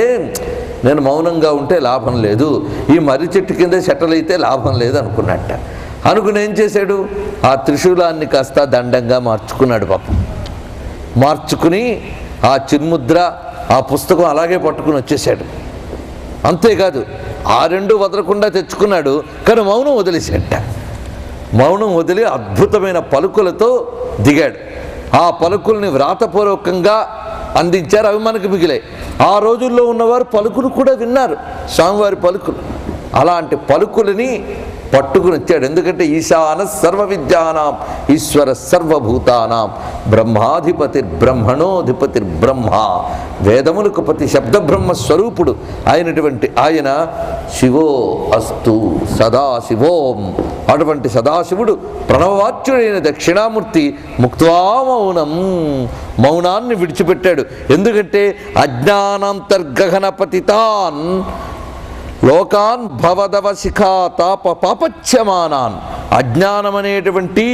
A: నేను మౌనంగా ఉంటే లాభం లేదు, ఈ మర్రి చెట్టు కింద సెటిల్ అయితే లాభం లేదు అనుకున్నట్ట. అనుకుని ఏం చేశాడు? ఆ త్రిశూలాన్ని కాస్త దండంగా మార్చుకున్నాడు పాపం. మార్చుకుని ఆ చిన్ముద్ర, ఆ పుస్తకం అలాగే పట్టుకుని వచ్చేసాడు. అంతేకాదు ఆ 2 వదలకుండా తెచ్చుకున్నాడు. కానీ మౌనం వదిలేసాట. మౌనం వదిలి అద్భుతమైన పలుకులతో దిగాడు. ఆ పలుకుల్ని వ్రాతపూర్వకంగా అందించారు. అవి మనకు మిగిలాయి. ఆ రోజుల్లో ఉన్నవారు పలుకులు కూడా విన్నారు, స్వామివారి పలుకులు. అలాంటి పలుకులని పట్టుకుని వచ్చాడు. ఎందుకంటే ఈశాన సర్వ విద్యానాం ఈశ్వర సర్వభూతానాం బ్రహ్మాధిపతి బ్రహ్మణోధిపతి బ్రహ్మ, వేదములకు పతి శబ్దబ్రహ్మ స్వరూపుడు అయినటువంటి ఆయన శివో అస్తు సదాశివోం. అటువంటి సదాశివుడు ప్రణవవాచ్యుడైన దక్షిణామూర్తి ముక్త్వా మౌనం, మౌనాన్ని విడిచిపెట్టాడు. ఎందుకంటే అజ్ఞానాంతర్గహన పతితాన్ లోకాన్ భవదవ శిఖా తాప పాపచ్యమానాన్. అజ్ఞానం అనేటువంటి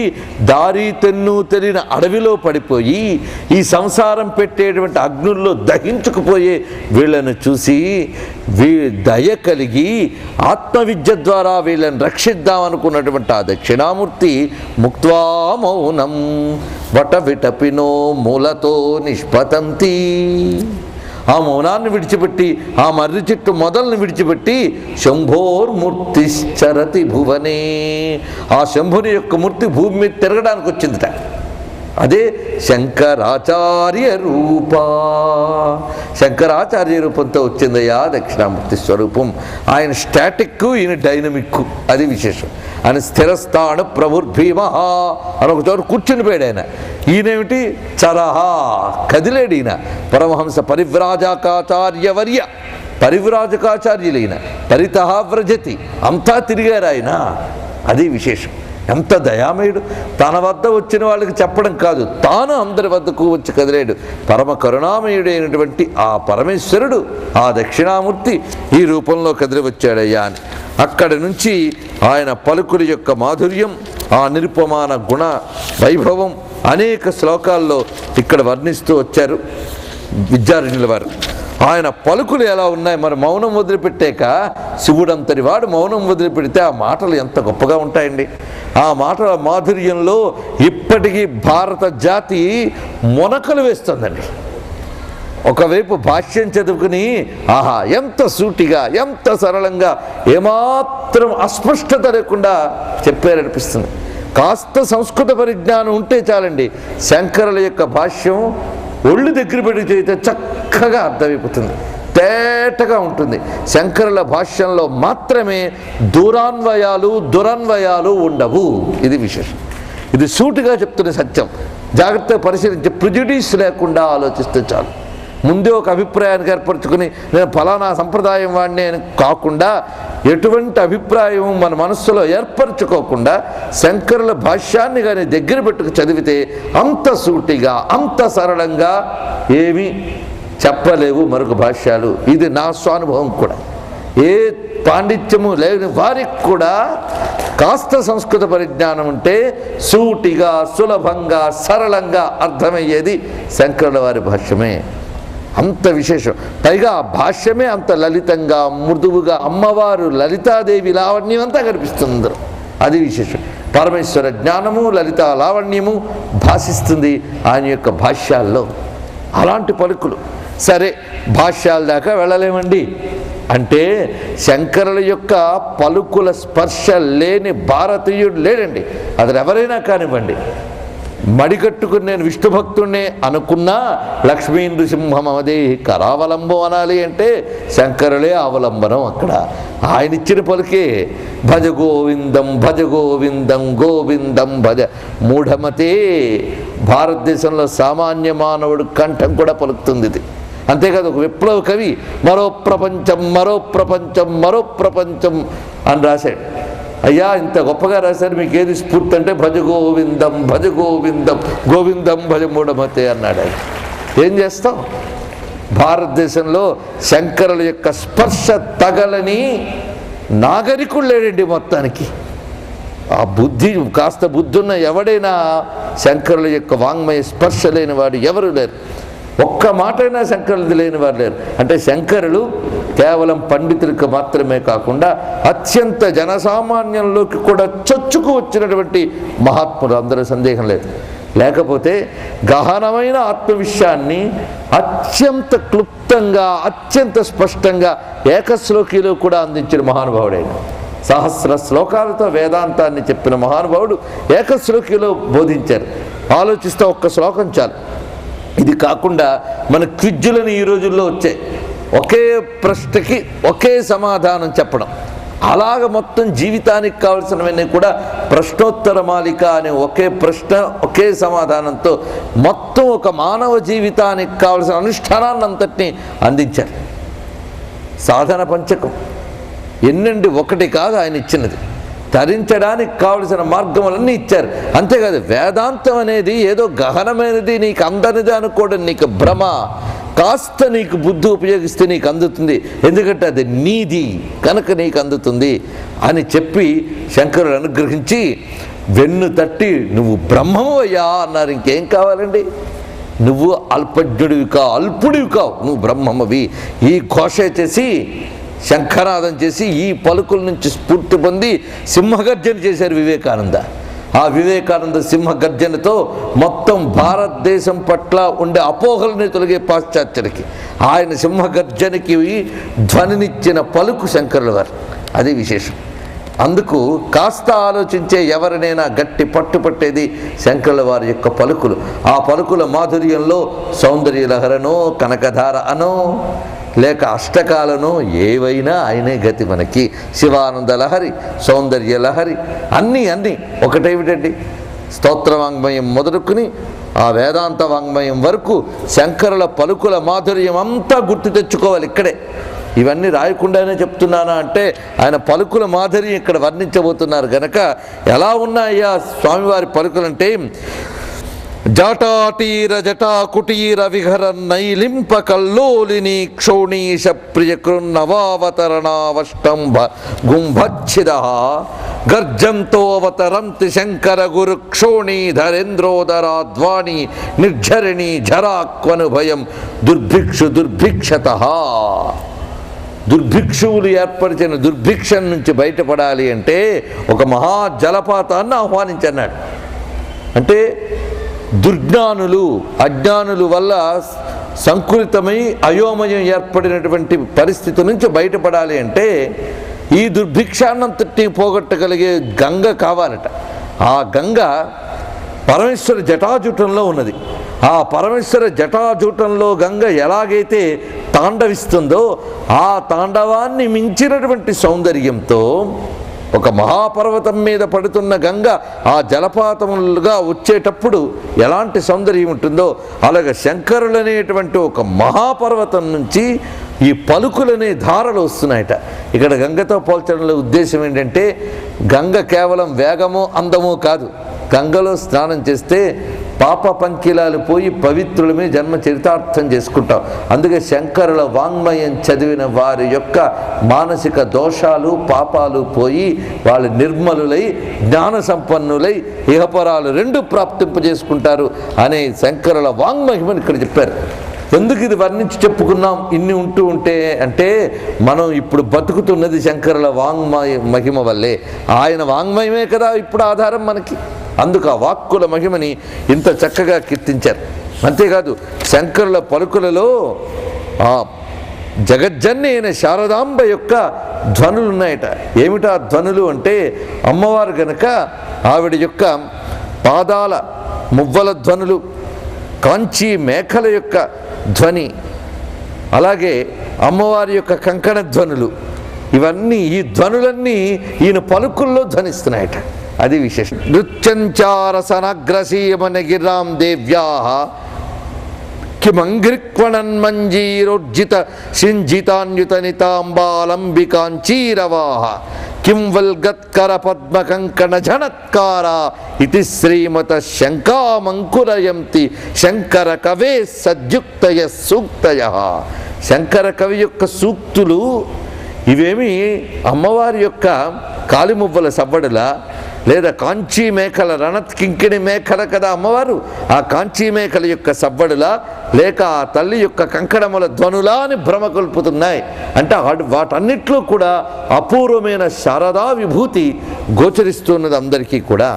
A: దారి తెన్ను తెలియని అడవిలో పడిపోయి ఈ సంసారం పెట్టేటువంటి అగ్నుల్లో దహించుకుపోయే వీళ్ళను చూసి దయ కలిగి ఆత్మవిద్య ద్వారా వీళ్ళని రక్షిద్దామనుకున్నటువంటి ఆ దక్షిణామూర్తి ముక్త్వా మౌనం వట విటపినో మూలతో నిష్పతంతి. ఆ మౌనాన్ని విడిచిపెట్టి, ఆ మర్రి చెట్టు మొదలను విడిచిపెట్టి శంభోర్మూర్తిశ్చరతి భువనే, ఆ శంభుని యొక్క మూర్తి భూమి మీద తిరగడానికి వచ్చిందిట. అదే శంకరాచార్య రూప. శంకరాచార్య రూపంతో వచ్చిందయ్యా దక్షిణామూర్తి స్వరూపం. ఆయన స్టాటిక్, ఈయన డైనమిక్. అది విశేషం. ఆయన స్థిరస్థాను ప్రభుర్భీమ అని ఒక చోట కూర్చుని పోయాడు ఆయన. ఈయనేమిటి? చరహా, కదిలేడు ఈయన. పరమహంస పరివ్రాజకాచార్యవర్య, పరివ్రాజకాచార్యులైన పరితః వ్రజతి, అంతా తిరిగారు ఆయన. అది విశేషం. ఎంత దయామయుడు. తన వద్ద వచ్చిన వాళ్ళకి చెప్పడం కాదు, తాను అందరి వద్దకు వచ్చి కదిలేడు. పరమ కరుణామయుడైనటువంటి ఆ పరమేశ్వరుడు, ఆ దక్షిణామూర్తి ఈ రూపంలో కదిలి వచ్చాడయ్యా అని. అక్కడి నుంచి ఆయన పలుకుల యొక్క మాధుర్యం, ఆ నిరుపమాన గుణ వైభవం అనేక శ్లోకాల్లో ఇక్కడ వర్ణిస్తూ వచ్చారు విద్యారణ్యుల వారు. ఆయన పలుకులు ఎలా ఉన్నాయి? మరి మౌనం వదిలిపెట్టాక శివుడంతటి వాడు మౌనం వదిలిపెడితే ఆ మాటలు ఎంత గొప్పగా ఉంటాయండి. ఆ మాటల మాధుర్యంలో ఇప్పటికీ భారత జాతి మొనకలు వేస్తుందండి. ఒకవైపు భాష్యం చదువుకుని ఆహా ఎంత సూటిగా, ఎంత సరళంగా, ఏమాత్రం అస్పష్టత లేకుండా చెప్పారనిపిస్తుంది. కాస్త సంస్కృత పరిజ్ఞానం ఉంటే చాలండి, శంకరుల యొక్క భాష్యం ఒళ్ళు దగ్గర పెట్టి చేస్తే చక్కగా అర్థమైపోతుంది, తేటగా ఉంటుంది. శంకరుల భాష్యంలో మాత్రమే దూరాన్వయాలు దురన్వయాలు ఉండవు. ఇది విశేషం. ఇది సూటిగా చెప్తున్న సత్యం. జాగ్రత్తగా పరిశీలించి ప్రిజుడీస్ లేకుండా ఆలోచిస్తే చాలు. ముందే ఒక అభిప్రాయానికి ఏర్పరచుకుని నేను ఫలానా సంప్రదాయం వాడిని అని కాకుండా, ఎటువంటి అభిప్రాయం మన మనస్సులో ఏర్పరచుకోకుండా శంకరుల భాష్యాన్ని కానీ దగ్గర పెట్టుకు చదివితే అంత సూటిగా, అంత సరళంగా ఏమీ చెప్పలేవు మరొక భాష్యాలు. ఇది నా స్వానుభవం కూడా. ఏ పాండిత్యము లేని వారికి కూడా కాస్త సంస్కృత పరిజ్ఞానం ఉంటే సూటిగా సులభంగా సరళంగా అర్థమయ్యేది శంకరుల వారి భాష్యమే. అంత విశేషం. పైగా ఆ భాష్యమే అంత లలితంగా మృదువుగా అమ్మవారు లలితాదేవి లావణ్యం అంతా కనిపిస్తుంది. అది విశేషం. పరమేశ్వర జ్ఞానము లలితా లావణ్యము భాషిస్తుంది ఆయన యొక్క భాష్యాల్లో. అలాంటి పలుకులు. సరే, భాష్యాల దాకా వెళ్ళలేమండి అంటే శంకరుల యొక్క పలుకుల స్పర్శ లేని భారతీయుడు లేడండి. అది ఎవరైనా కానివ్వండి. మడికట్టుకుని నేను విష్ణు భక్తుడినే అనుకున్నా లక్ష్మీ నృసింహమదే కరావలంబం అనాలి అంటే శంకరులే అవలంబనం. అక్కడ ఆయన ఇచ్చిన పలికే భజ గోవిందం భజ గోవిందం గోవిందం భజ మూఢమతే. భారతదేశంలో సామాన్య మానవుడు కంఠం కూడా పలుకుతుంది ఇది. అంతేకాదు ఒక విప్లవ కవి మరో ప్రపంచం మరో ప్రపంచం మరో ప్రపంచం అని రాశాడు. అయ్యా ఇంత గొప్పగా రాశారు, మీకు ఏది స్ఫూర్తి అంటే భజ గోవిందం భజ గోవిందం గోవిందం భజ మూఢమతే అన్నాడు. ఆయన ఏం చేస్తాం? భారతదేశంలో శంకరుల యొక్క స్పర్శ తగలని నాగరికుడు లేడండి మొత్తానికి. ఆ బుద్ధి కాస్త బుద్ధున్న ఎవడైనా శంకరుల యొక్క వాంగ్మయ స్పర్శ లేని వాడు ఎవరు లేరు. ఒక్క మాటైనా శంకరులది లేని వారు లేరు. అంటే శంకరులు కేవలం పండితులకు మాత్రమే కాకుండా అత్యంత జనసామాన్యంలోకి కూడా చొచ్చుకు వచ్చినటువంటి మహాత్ములు, అందరూ సందేహం లేదు. లేకపోతే గహనమైన ఆత్మవిషయాన్ని అత్యంత క్లుప్తంగా అత్యంత స్పష్టంగా ఏకశ్లోకిలో కూడా అందించిన మహానుభావుడైన, సహస్ర శ్లోకాలతో వేదాంతాన్ని చెప్పిన మహానుభావుడు ఏకశ్లోకిలో బోధించారు. ఆలోచిస్తే ఒక్క శ్లోకం చాలు. ఇది కాకుండా మన క్విజ్జులను ఈ రోజుల్లో వచ్చాయి. ఒకే ప్రశ్నకి ఒకే సమాధానం చెప్పడం, అలాగ మొత్తం జీవితానికి కావలసినవన్నీ కూడా ప్రశ్నోత్తర మాలిక అనే ఒకే ప్రశ్న ఒకే సమాధానంతో మొత్తం ఒక మానవ జీవితానికి కావలసిన అనుష్ఠానాన్ని అంతటినీ అందించారు. సాధన పంచకం ఎన్నండి ఒకటి కాదు ఆయన ఇచ్చినది. తరించడానికి కావలసిన మార్గములన్నీ ఇచ్చారు. అంతేకాదు వేదాంతం అనేది ఏదో గహనమైనది నీకు అందనిది అనుకోవడం నీకు భ్రమ. కాస్త నీకు బుద్ధి ఉపయోగిస్తే నీకు అందుతుంది, ఎందుకంటే అది నీది కనుక నీకు అందుతుంది అని చెప్పి శంకరుడు అనుగ్రహించి వెన్ను తట్టి నువ్వు బ్రహ్మము అయ్యా అన్నారు. ఇంకేం కావాలండి? నువ్వు అల్పజ్ఞుడివి కావు, అల్పుడివి కావు, నువ్వు బ్రహ్మమవి. ఈ ఘోష చేసి శంఖనాదం చేసి ఈ పలుకుల నుంచి స్ఫూర్తి పొంది సింహగర్జన చేశారు వివేకానంద. ఆ వివేకానంద సింహగర్జనతో మొత్తం భారతదేశం పట్ల ఉండే అపోహలని తొలగే పాశ్చాత్యులకి ఆయన సింహగర్జనకి ధ్వనినిచ్చిన పలుకు శంకరుల వారు. అది విశేషం. అందుకు కాస్త ఆలోచించే ఎవరినైనా గట్టి పట్టుపట్టేది శంకరుల వారి యొక్క పలుకులు. ఆ పలుకుల మాధుర్యంలో సౌందర్య లహరనో కనకధార అనో లేక అష్టకాలను ఏవైనా ఆయనే గతి మనకి. శివానంద లహరి, సౌందర్య లహరి అన్నీ ఒకటేమిటండి? స్తోత్ర వాంగ్మయం మొదలుకుని ఆ వేదాంత వాంగ్మయం వరకు శంకరుల పలుకుల మాధుర్యం అంతా గుర్తు తెచ్చుకోవాలి ఇక్కడే. ఇవన్నీ రాయకుండానే చెప్తున్నానా అంటే ఆయన పలుకుల మాధుర్యం ఇక్కడ వర్ణించబోతున్నారు గనక ఎలా ఉన్నాయా స్వామివారి పలుకులంటే జటాటీర జటా కుటీర విహర నైలింప కల్లోలిని క్షోణీష ప్రియకృన్నవావతరణావష్టంభ గుంభచ్చిద గర్జంతోవతరంతి శంకర గురు క్షోణీధరేంద్రోదరాధ్వాని నిర్ఝరిణి ఝరాక్వనుభయం దుర్భిక్షు దుర్భిక్షత. దుర్భిక్షువులు ఏర్పరిచిన దుర్భిక్షం నుంచి బయటపడాలి అంటే ఒక మహా జలపాతాన్ని ఆహ్వానించన్నాడు. అంటే దుర్జ్ఞానులు అజ్ఞానుల వల్ల సంకులితమై అయోమయం ఏర్పడినటువంటి పరిస్థితి నుంచి బయటపడాలి అంటే ఈ దుర్భిక్షాన్నంతటినీ పోగొట్టగలిగే గంగ కావాలట. ఆ గంగ పరమేశ్వర జటాజూటంలో ఉన్నది. ఆ పరమేశ్వర జటాజూటంలో గంగ ఎలాగైతే తాండవిస్తుందో ఆ తాండవాన్ని మించినటువంటి సౌందర్యంతో ఒక మహాపర్వతం మీద పడుతున్న గంగ ఆ జలపాతములుగా వచ్చేటప్పుడు ఎలాంటి సౌందర్యం ఉంటుందో అలాగే శంకరులనేటువంటి ఒక మహాపర్వతం నుంచి ఈ పలుకులనే ధారలు వస్తున్నాయట. ఇక్కడ గంగతో పోల్చడంలో ఉద్దేశం ఏంటంటే గంగ కేవలం వేగమో అందమో కాదు. గంగలో స్నానం చేస్తే పాప పంకిలాలు పోయి పవిత్రులమే జన్మ చరితార్థం చేసుకుంటాం. అందుకే శంకరుల వాంగ్మయం చదివిన వారి యొక్క మానసిక దోషాలు పాపాలు పోయి వాళ్ళు నిర్మలులై జ్ఞాన సంపన్నులై ఇహపరాలు రెండు ప్రాప్తింపజేసుకుంటారు అనే శంకరుల వాంగ్మహిమని ఇక్కడ చెప్పారు. ఎందుకు ఇది వర్ణించి చెప్పుకున్నాం ఇన్ని ఉంటూ ఉంటే అంటే మనం ఇప్పుడు బతుకుతున్నది శంకరుల మహిమ వల్లే. ఆయన వాంగ్మయమే కదా ఇప్పుడు ఆధారం మనకి. అందుకు ఆ వాక్కుల మహిమని ఇంత చక్కగా కీర్తించారు. అంతేకాదు శంకరుల పలుకులలో ఆ జగజ్జన్ని అయిన శారదాంబ యొక్క ధ్వనులు ఉన్నాయట. ఏమిటా ధ్వనులు అంటే అమ్మవారు గనక ఆవిడ యొక్క పాదాల మువ్వల ధ్వనులు, కాంచీ మేఖల యొక్క ధ్వని, అలాగే అమ్మవారి యొక్క కంకణ ధ్వనులు, ఇవన్నీ ఈ ధ్వనులన్నీ ఈయన పలుకుల్లో ధ్వనిస్తున్నాయట. అది విశేషం. నృత్యంచారసనగ్రసీయమనగిరాం దేవ్యా కిమంఘ్రిక్వణన్మంజీరోర్జిత సింజితాన్యుత నితాంబాలంబికాంచీరవాహ కిం వల్గత్కర పద్మకంకణ జనత్కార ఇది శ్రీమత శంకామంకురయంతి శంకర కవే సద్యుక్తయ సూక్తయ. శంకర కవి యొక్క సూక్తులు ఇవేమి అమ్మవారి యొక్క కాలిమువ్వల సవ్వడుల లేదా కాంచీ మేకల రణత్ కింకిణి మేకల కదా అమ్మవారు, ఆ కాంచీ మేకల యొక్క సవ్వడులా లేక ఆ తల్లి యొక్క కంకణముల ధ్వనులా అని భ్రమ కొల్పుతున్నాయి. అంటే వాటన్నిట్లో కూడా అపూర్వమైన శారదా విభూతి గోచరిస్తున్నది అందరికీ కూడా.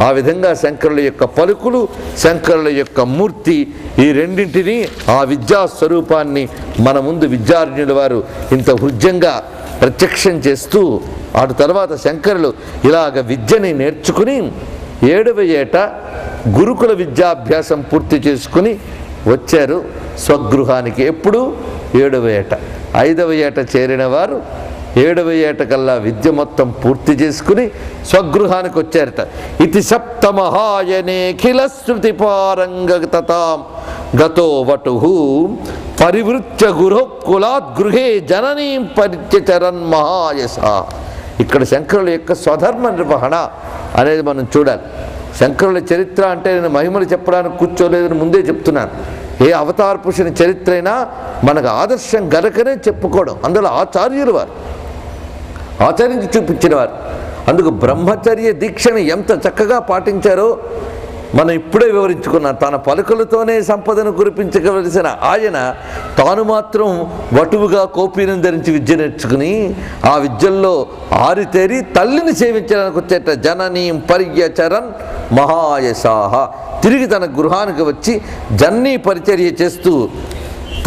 A: ఆ విధంగా శంకరుల యొక్క పలుకులు, శంకరుల యొక్క మూర్తి, ఈ రెండింటినీ ఆ విద్యాస్వరూపాన్ని మన ముందు విద్యార్థుల వారు ఇంత హృద్యంగా ప్రత్యక్షం చేస్తూ అటు తర్వాత శంకరులు ఇలాగ విద్యని నేర్చుకుని 7వ ఏట గురుకుల విద్యాభ్యాసం పూర్తి చేసుకుని వచ్చారు స్వగృహానికి. ఎప్పుడు 7వ ఏట. 5వ ఏట చేరిన వారు 7వ ఏట కల్లా విద్య మొత్తం పూర్తి చేసుకుని స్వగృహానికి వచ్చారట. ఇది సప్తమహాయనేఖిల శృతి పారంగతాం గతో వటు పరివృత్య గురోకులాద్గృహే జననీం పరిత్యచరన్ మహాయస. ఇక్కడ శంకరుల యొక్క స్వధర్మ నిర్వహణ అనేది మనం చూడాలి. శంకరుల చరిత్ర అంటే నేను మహిమలు చెప్పడానికి కూర్చోలేదని ముందే చెప్తున్నాను. ఏ అవతార పురుషుని చరిత్ర అయినా మనకు ఆదర్శం గనకనే చెప్పుకోవడం. అందులో ఆచార్యులు వారు ఆచరించి చూపించిన వారు. అందుకు బ్రహ్మచర్య దీక్షని ఎంత చక్కగా పాటించారో మనం ఇప్పుడే వివరించుకున్నాం. తన పలుకులతోనే సంపదను కురిపించవలసిన ఆయన తాను మాత్రం వటువుగా కోపీనం ధరించి విద్య నేర్చుకుని ఆ విద్యల్లో ఆరితేరి తల్లిని సేవించడానికి వచ్చేట జననీం పర్యచరన్ మహాయశాహ. తిరిగి తన గృహానికి వచ్చి జన్నీ పరిచర్య చేస్తూ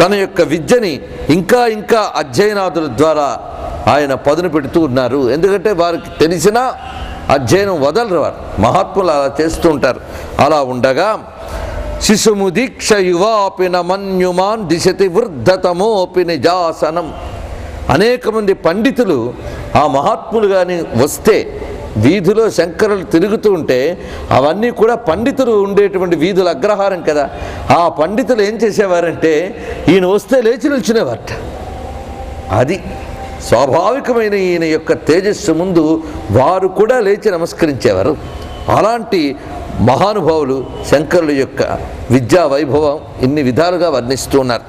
A: తన యొక్క విద్యని ఇంకా ఇంకా అధ్యయనాదుల ద్వారా ఆయన పదును పెడుతూ ఉన్నారు. ఎందుకంటే వారికి తెలిసిన అధ్యయనం వదలరు వారు. మహాత్ములు అలా చేస్తూ ఉంటారు. అలా ఉండగా శిశుము దీక్ష యువాపిన మన్యుమాన్ దిశతి వృద్ధతమోపి నిజాసనం. అనేక మంది పండితులు ఆ మహాత్ములు కానీ వస్తే వీధిలో శంకరులు తిరుగుతూ ఉంటే అవన్నీ కూడా పండితులు ఉండేటువంటి వీధుల అగ్రహారం కదా. ఆ పండితులు ఏం చేసేవారంటే ఈయన వస్తే లేచి నిల్చునేవారట. అది స్వాభావికమైన ఈయన యొక్క తేజస్సు ముందు వారు కూడా లేచి నమస్కరించేవారు. అలాంటి మహానుభావులు శంకరుల యొక్క విద్యా వైభవం ఇన్ని విధాలుగా వర్ణిస్తూ ఉన్నారు.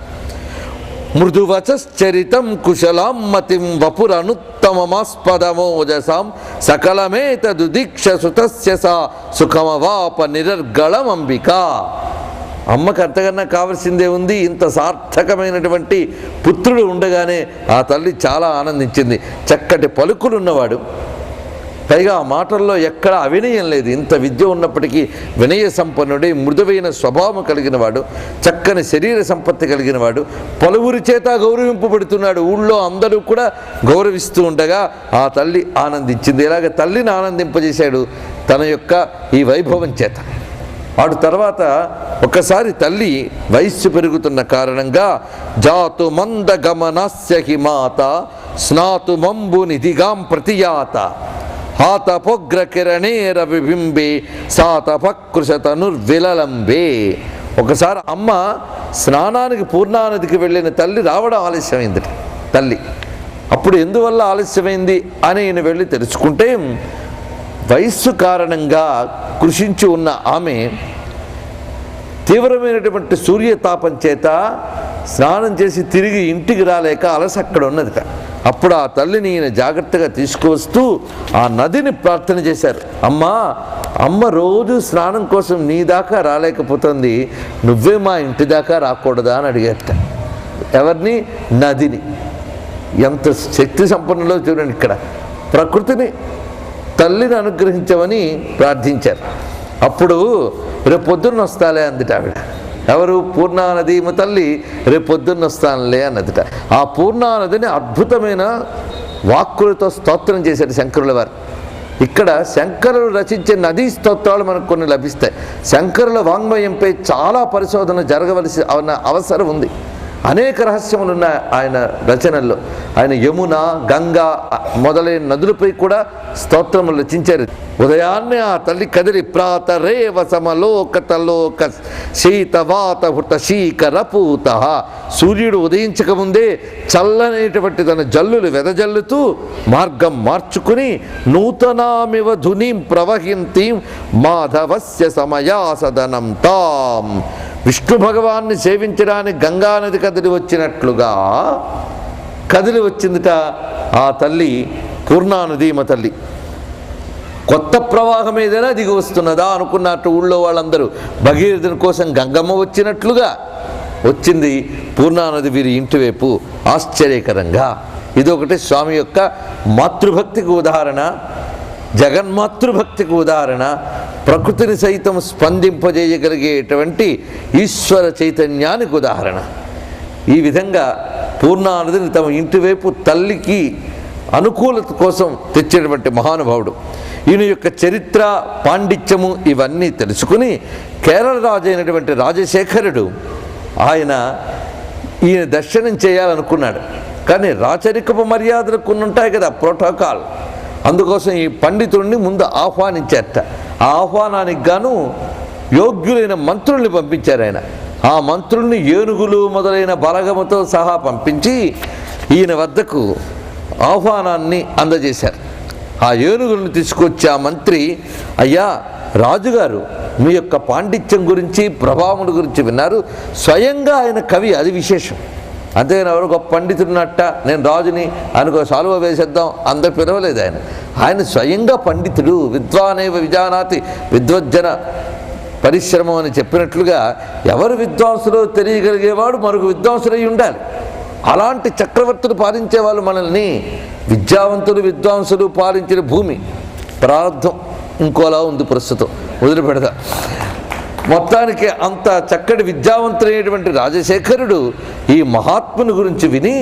A: మృదువచశ్చరితం కుశలాం మతిం వపురనుత్తమమాస్పదమోజసాం సకలమేతదుదీక్ష సుతస్య సా సుఖమవాప నిరర్గళం అంబికా. అమ్మకు అంతకన్నా కావలసిందే ఉంది. ఇంత సార్థకమైనటువంటి పుత్రుడు ఉండగానే ఆ తల్లి చాలా ఆనందించింది. చక్కటి పలుకులున్నవాడు, పైగా ఆ మాటల్లో ఎక్కడ అవినయం లేదు. ఇంత విద్య ఉన్నప్పటికీ వినయ సంపన్నుడే, మృదువైన స్వభావం కలిగిన వాడు, చక్కని శరీర సంపత్తి కలిగిన వాడు, పలువురి చేత గౌరవింపబడుతున్నాడు. ఊళ్ళో అందరూ కూడా గౌరవిస్తూ ఉండగా ఆ తల్లి ఆనందించింది. ఇలాగ తల్లిని ఆనందింపజేశాడు తన యొక్క ఈ వైభవం చేత. వాడు తర్వాత ఒకసారి తల్లి వయస్సు పెరుగుతున్న కారణంగా జాతు మంద గమనస్య హిమాత స్నాతు మంబు నిధిగాం ప్రతియాత హాతపొగ్ర కిరణేర విబింబే సాతపకృశతనుర్విలలంబే. ఒకసారి అమ్మ స్నానానికి పూర్ణానదికి వెళ్ళిన తల్లి రావడం ఆలస్యమైంది. తల్లి అప్పుడు ఎందువల్ల ఆలస్యమైంది అని ఈయన వెళ్ళి తెలుసుకుంటే వయస్సు కారణంగా కృషించి ఉన్న ఆమె తీవ్రమైనటువంటి సూర్యతాపం చేత స్నానం చేసి తిరిగి ఇంటికి రాలేక అలస అక్కడ ఉన్నదిట. అప్పుడు ఆ తల్లిని ఈయన జాగ్రత్తగా తీసుకువస్తూ ఆ నదిని ప్రార్థన చేశారు. అమ్మ రోజు స్నానం కోసం నీ దాకా రాలేకపోతుంది, నువ్వే మా ఇంటి దాకా రాకూడదా అని అడిగారట. ఎవరిని? నదిని. ఎంత శక్తి సంపన్నులో చూడండి. ఇక్కడ ప్రకృతిని, తల్లిని అనుగ్రహించమని ప్రార్థించారు. అప్పుడు రేపు పొద్దున్న వస్తాలే అందుట ఆవిడ. ఎవరు? పూర్ణానదీమ తల్లి రేపు పొద్దున్న వస్తానులే అన్నదిట. ఆ పూర్ణానదిని అద్భుతమైన వాక్కులతో స్తోత్రం చేశారు శంకరుల వారు. ఇక్కడ శంకరులు రచించే నదీ స్తోత్రాలు మనకు కొన్ని లభిస్తాయి. శంకరుల వాంగ్మయంపై చాలా పరిశోధన జరగవలసి అవసరం ఉంది. అనేక రహస్యములు ఉన్నాయి ఆయన రచనల్లో. ఆయన యమున, గంగా మొదలైన నదులపై కూడా స్తోత్రములు రచించారు. ఉదయాన్నే ఆ తల్లి కదిలి ప్రాతరేవ సమలోకతలోక శీతవాత హుత శీకరపూత, సూర్యుడు ఉదయించకముందే చల్లనేటువంటి తన జల్లులు వెదజల్లుతూ మార్గం మార్చుకుని నూతనామివ ధునిం ప్రవహింతీం మాధవస్య సమయాసదనం తాం, విష్ణు భగవాన్ని సేవించడానికి గంగానది కదిలి వచ్చినట్లుగా కదిలి వచ్చిందిట ఆ తల్లి పూర్ణానదీమ తల్లి. కొత్త ప్రవాహం ఏదైనా దిగి వస్తున్నదా అనుకున్నట్టు ఊళ్ళో వాళ్ళందరూ భగీరథుని కోసం గంగమ్మ వచ్చినట్లుగా వచ్చింది పూర్ణానది వీరి ఇంటి వైపు ఆశ్చర్యకరంగా. ఇదొకటి స్వామి యొక్క మాతృభక్తికి ఉదాహరణ, జగన్మాతృభక్తికి ఉదాహరణ, ప్రకృతిని సైతం స్పందింపజేయగలిగేటువంటి ఈశ్వర చైతన్యానికి ఉదాహరణ. ఈ విధంగా పూర్ణానదిని తమ ఇంటివైపు తల్లికి అనుకూలత కోసం తెచ్చేటువంటి మహానుభావుడు. ఈయన యొక్క చరిత్ర, పాండిత్యము ఇవన్నీ తెలుసుకుని కేరళ రాజు అయినటువంటి రాజశేఖరుడు ఈయన దర్శనం చేయాలనుకున్నాడు. కానీ రాచరికపు మర్యాదలకు ఉంటాయి కదా ప్రోటోకాల్, అందుకోసం ఈ పండితుడిని ముందు ఆహ్వానించారట. ఆ ఆహ్వానానికి గాను యోగ్యులైన మంత్రుల్ని పంపించారు ఆయన. ఆ మంత్రుల్ని ఏనుగులు మొదలైన బలగముతో సహా పంపించి ఈయన వద్దకు ఆహ్వానాన్ని అందజేశారు. ఆ ఏనుగులను తీసుకొచ్చి ఆ మంత్రి, అయ్యా రాజుగారు మీ యొక్క పాండిత్యం గురించి, ప్రభావముల గురించి విన్నారు. స్వయంగా ఆయన కవి, అది విశేషం. అంతేగాని ఎవరు గొప్ప పండితుడినట్ట నేను రాజుని అనుకో సాలువ వేసేద్దాం అందరు పిలవలేదు. ఆయన స్వయంగా పండితుడు. విద్వానేవ విజానాతి విద్వజ్జన పరిశ్రమం అని చెప్పినట్లుగా ఎవరు విద్వాంసులో తెలియగలిగేవాడు మరొక విద్వాంసులై ఉండాలి. అలాంటి చక్రవర్తులు పాలించే వాళ్ళు మనల్ని, విద్యావంతులు విద్వాంసులు పాలించిన భూమి ప్రారంధం ఇంకోలా ఉంది, ప్రస్తుతం వదిలిపెడదా. మొత్తానికి అంత చక్కటి విద్యావంతులైనటువంటి రాజశేఖరుడు ఈ మహాత్ముని గురించి విని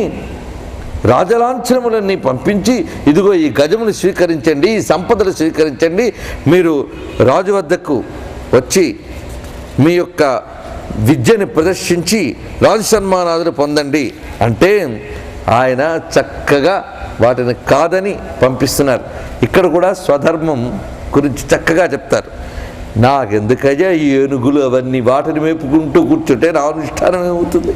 A: రాజలాంఛనములన్నీ పంపించి, ఇదిగో ఈ గజమును స్వీకరించండి, ఈ సంపదలు స్వీకరించండి, మీరు రాజు వద్దకు వచ్చి మీ యొక్క విద్యని ప్రదర్శించి రాజు సన్మానాదులు పొందండి అంటే ఆయన చక్కగా వాటిని కాదని పంపిస్తున్నారు. ఇక్కడ కూడా స్వధర్మం గురించి చక్కగా చెప్తారు. నాకెందుకయ్యా ఈ ఏనుగులు అవన్నీ, వాటిని మేపుకుంటూ కూర్చుంటే నా అనుష్ఠానం ఏమవుతుంది,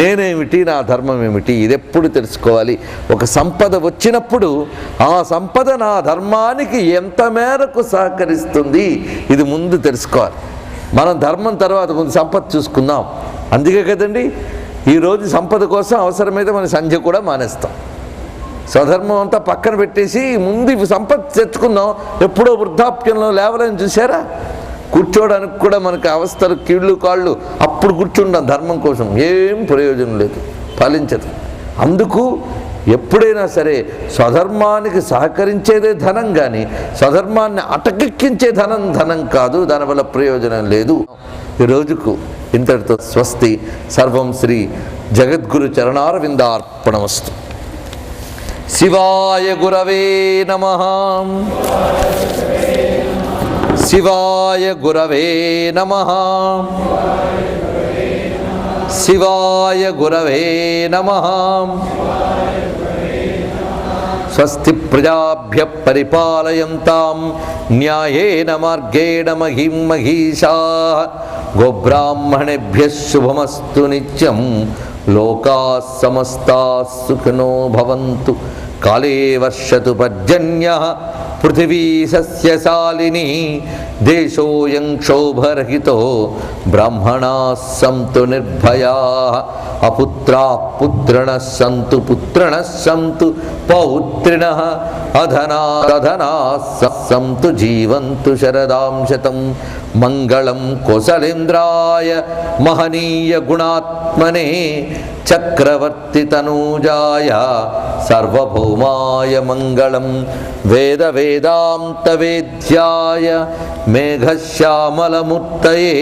A: నేనేమిటి, నా ధర్మం ఏమిటి, ఇది ఎప్పుడు తెలుసుకోవాలి. ఒక సంపద వచ్చినప్పుడు ఆ సంపద నా ధర్మానికి ఎంత మేరకు సహకరిస్తుంది ఇది ముందు తెలుసుకోవాలి. మనం ధర్మం తర్వాత ముందు సంపద చూసుకుందాం. అందుకే కదండి ఈరోజు సంపద కోసం అవసరమైతే మన సంధ్య కూడా మానేస్తాం. స్వధర్మం అంతా పక్కన పెట్టేసి ముందు సంపద తెచ్చుకుందాం, ఎప్పుడో వృద్ధాప్యంలో లేవలని చూసారా, కూర్చోవడానికి కూడా మనకు అవస్థలు, కీళ్ళు కాళ్ళు, అప్పుడు కూర్చుంటాం ధర్మం కోసం, ఏం ప్రయోజనం లేదు, ఫలించదు. అందుకు ఎప్పుడైనా సరే స్వధర్మానికి సహకరించేదే ధనం, కానీ స్వధర్మాన్ని అటకెక్కించే ధనం కాదు, దానివల్ల ప్రయోజనం లేదు. ఈ రోజుకు ఇంతటితో స్వస్తి. సర్వం శ్రీ జగద్గురు చరణారవిందార్పణమస్తు. శివాయ గురవే నమః. శివాయ గురవే నమః. శివాయ గురవే నమః. స్వస్తి ప్రజాభ్యః పరిపాలయంతాం న్యాయేన మార్గేణ మహిం మహీషాః. గోబ్రాహ్మణేభ్యః శుభమస్తు నిత్యం. లోకాః సమస్తాః సుఖినో భవంతు. కాలే వర్షతు పర్జన్యః. పృథివీ సస్యశాలిని దేశోయం క్షోభరహితో బ్రాహ్మణాః సంతు నిర్భయాః అపుత్రాః పుత్రిణః సంతు పుత్రిణః సంతు పౌత్రిణః అధనాః సంతు జీవంతు శరదాం శతం మంగళం కోసలేంద్రాయ మహనీయ గుణాత్మనే చక్రవర్తి తనూజాయ సర్వభౌమాయ మంగళం వేద వేదాంత వేద్యాయ మేఘశ్యామలమూర్తయే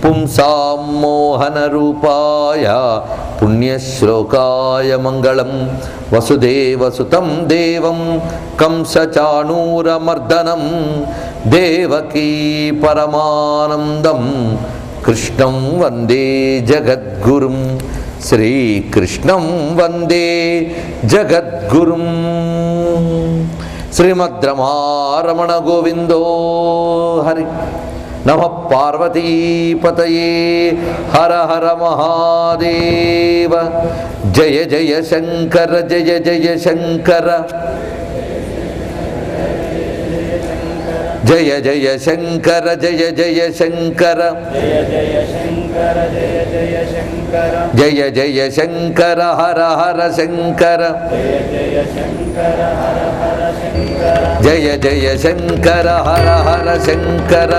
A: పుంసాం మోహన రూపాయ పుణ్యశ్లోకాయ మంగళం వసుదేవసుతం దేవం కంసచాణూరమర్దనం దేవకీ పరమానందం కృష్ణం వందే జగద్గురుం శ్రీకృష్ణం వందే జగద్గురుం శ్రీమద్రమారమణ గోవిందో హరి నమః పార్వతీపతయే హర హర మహాదేవ జయ జయ శంకర జయ జయ శంకర జయ జయ శంకర జయ జయ శంకర జయ జయ శంకర హర హర శంకర జయ జయ శంకర హర హర శంకర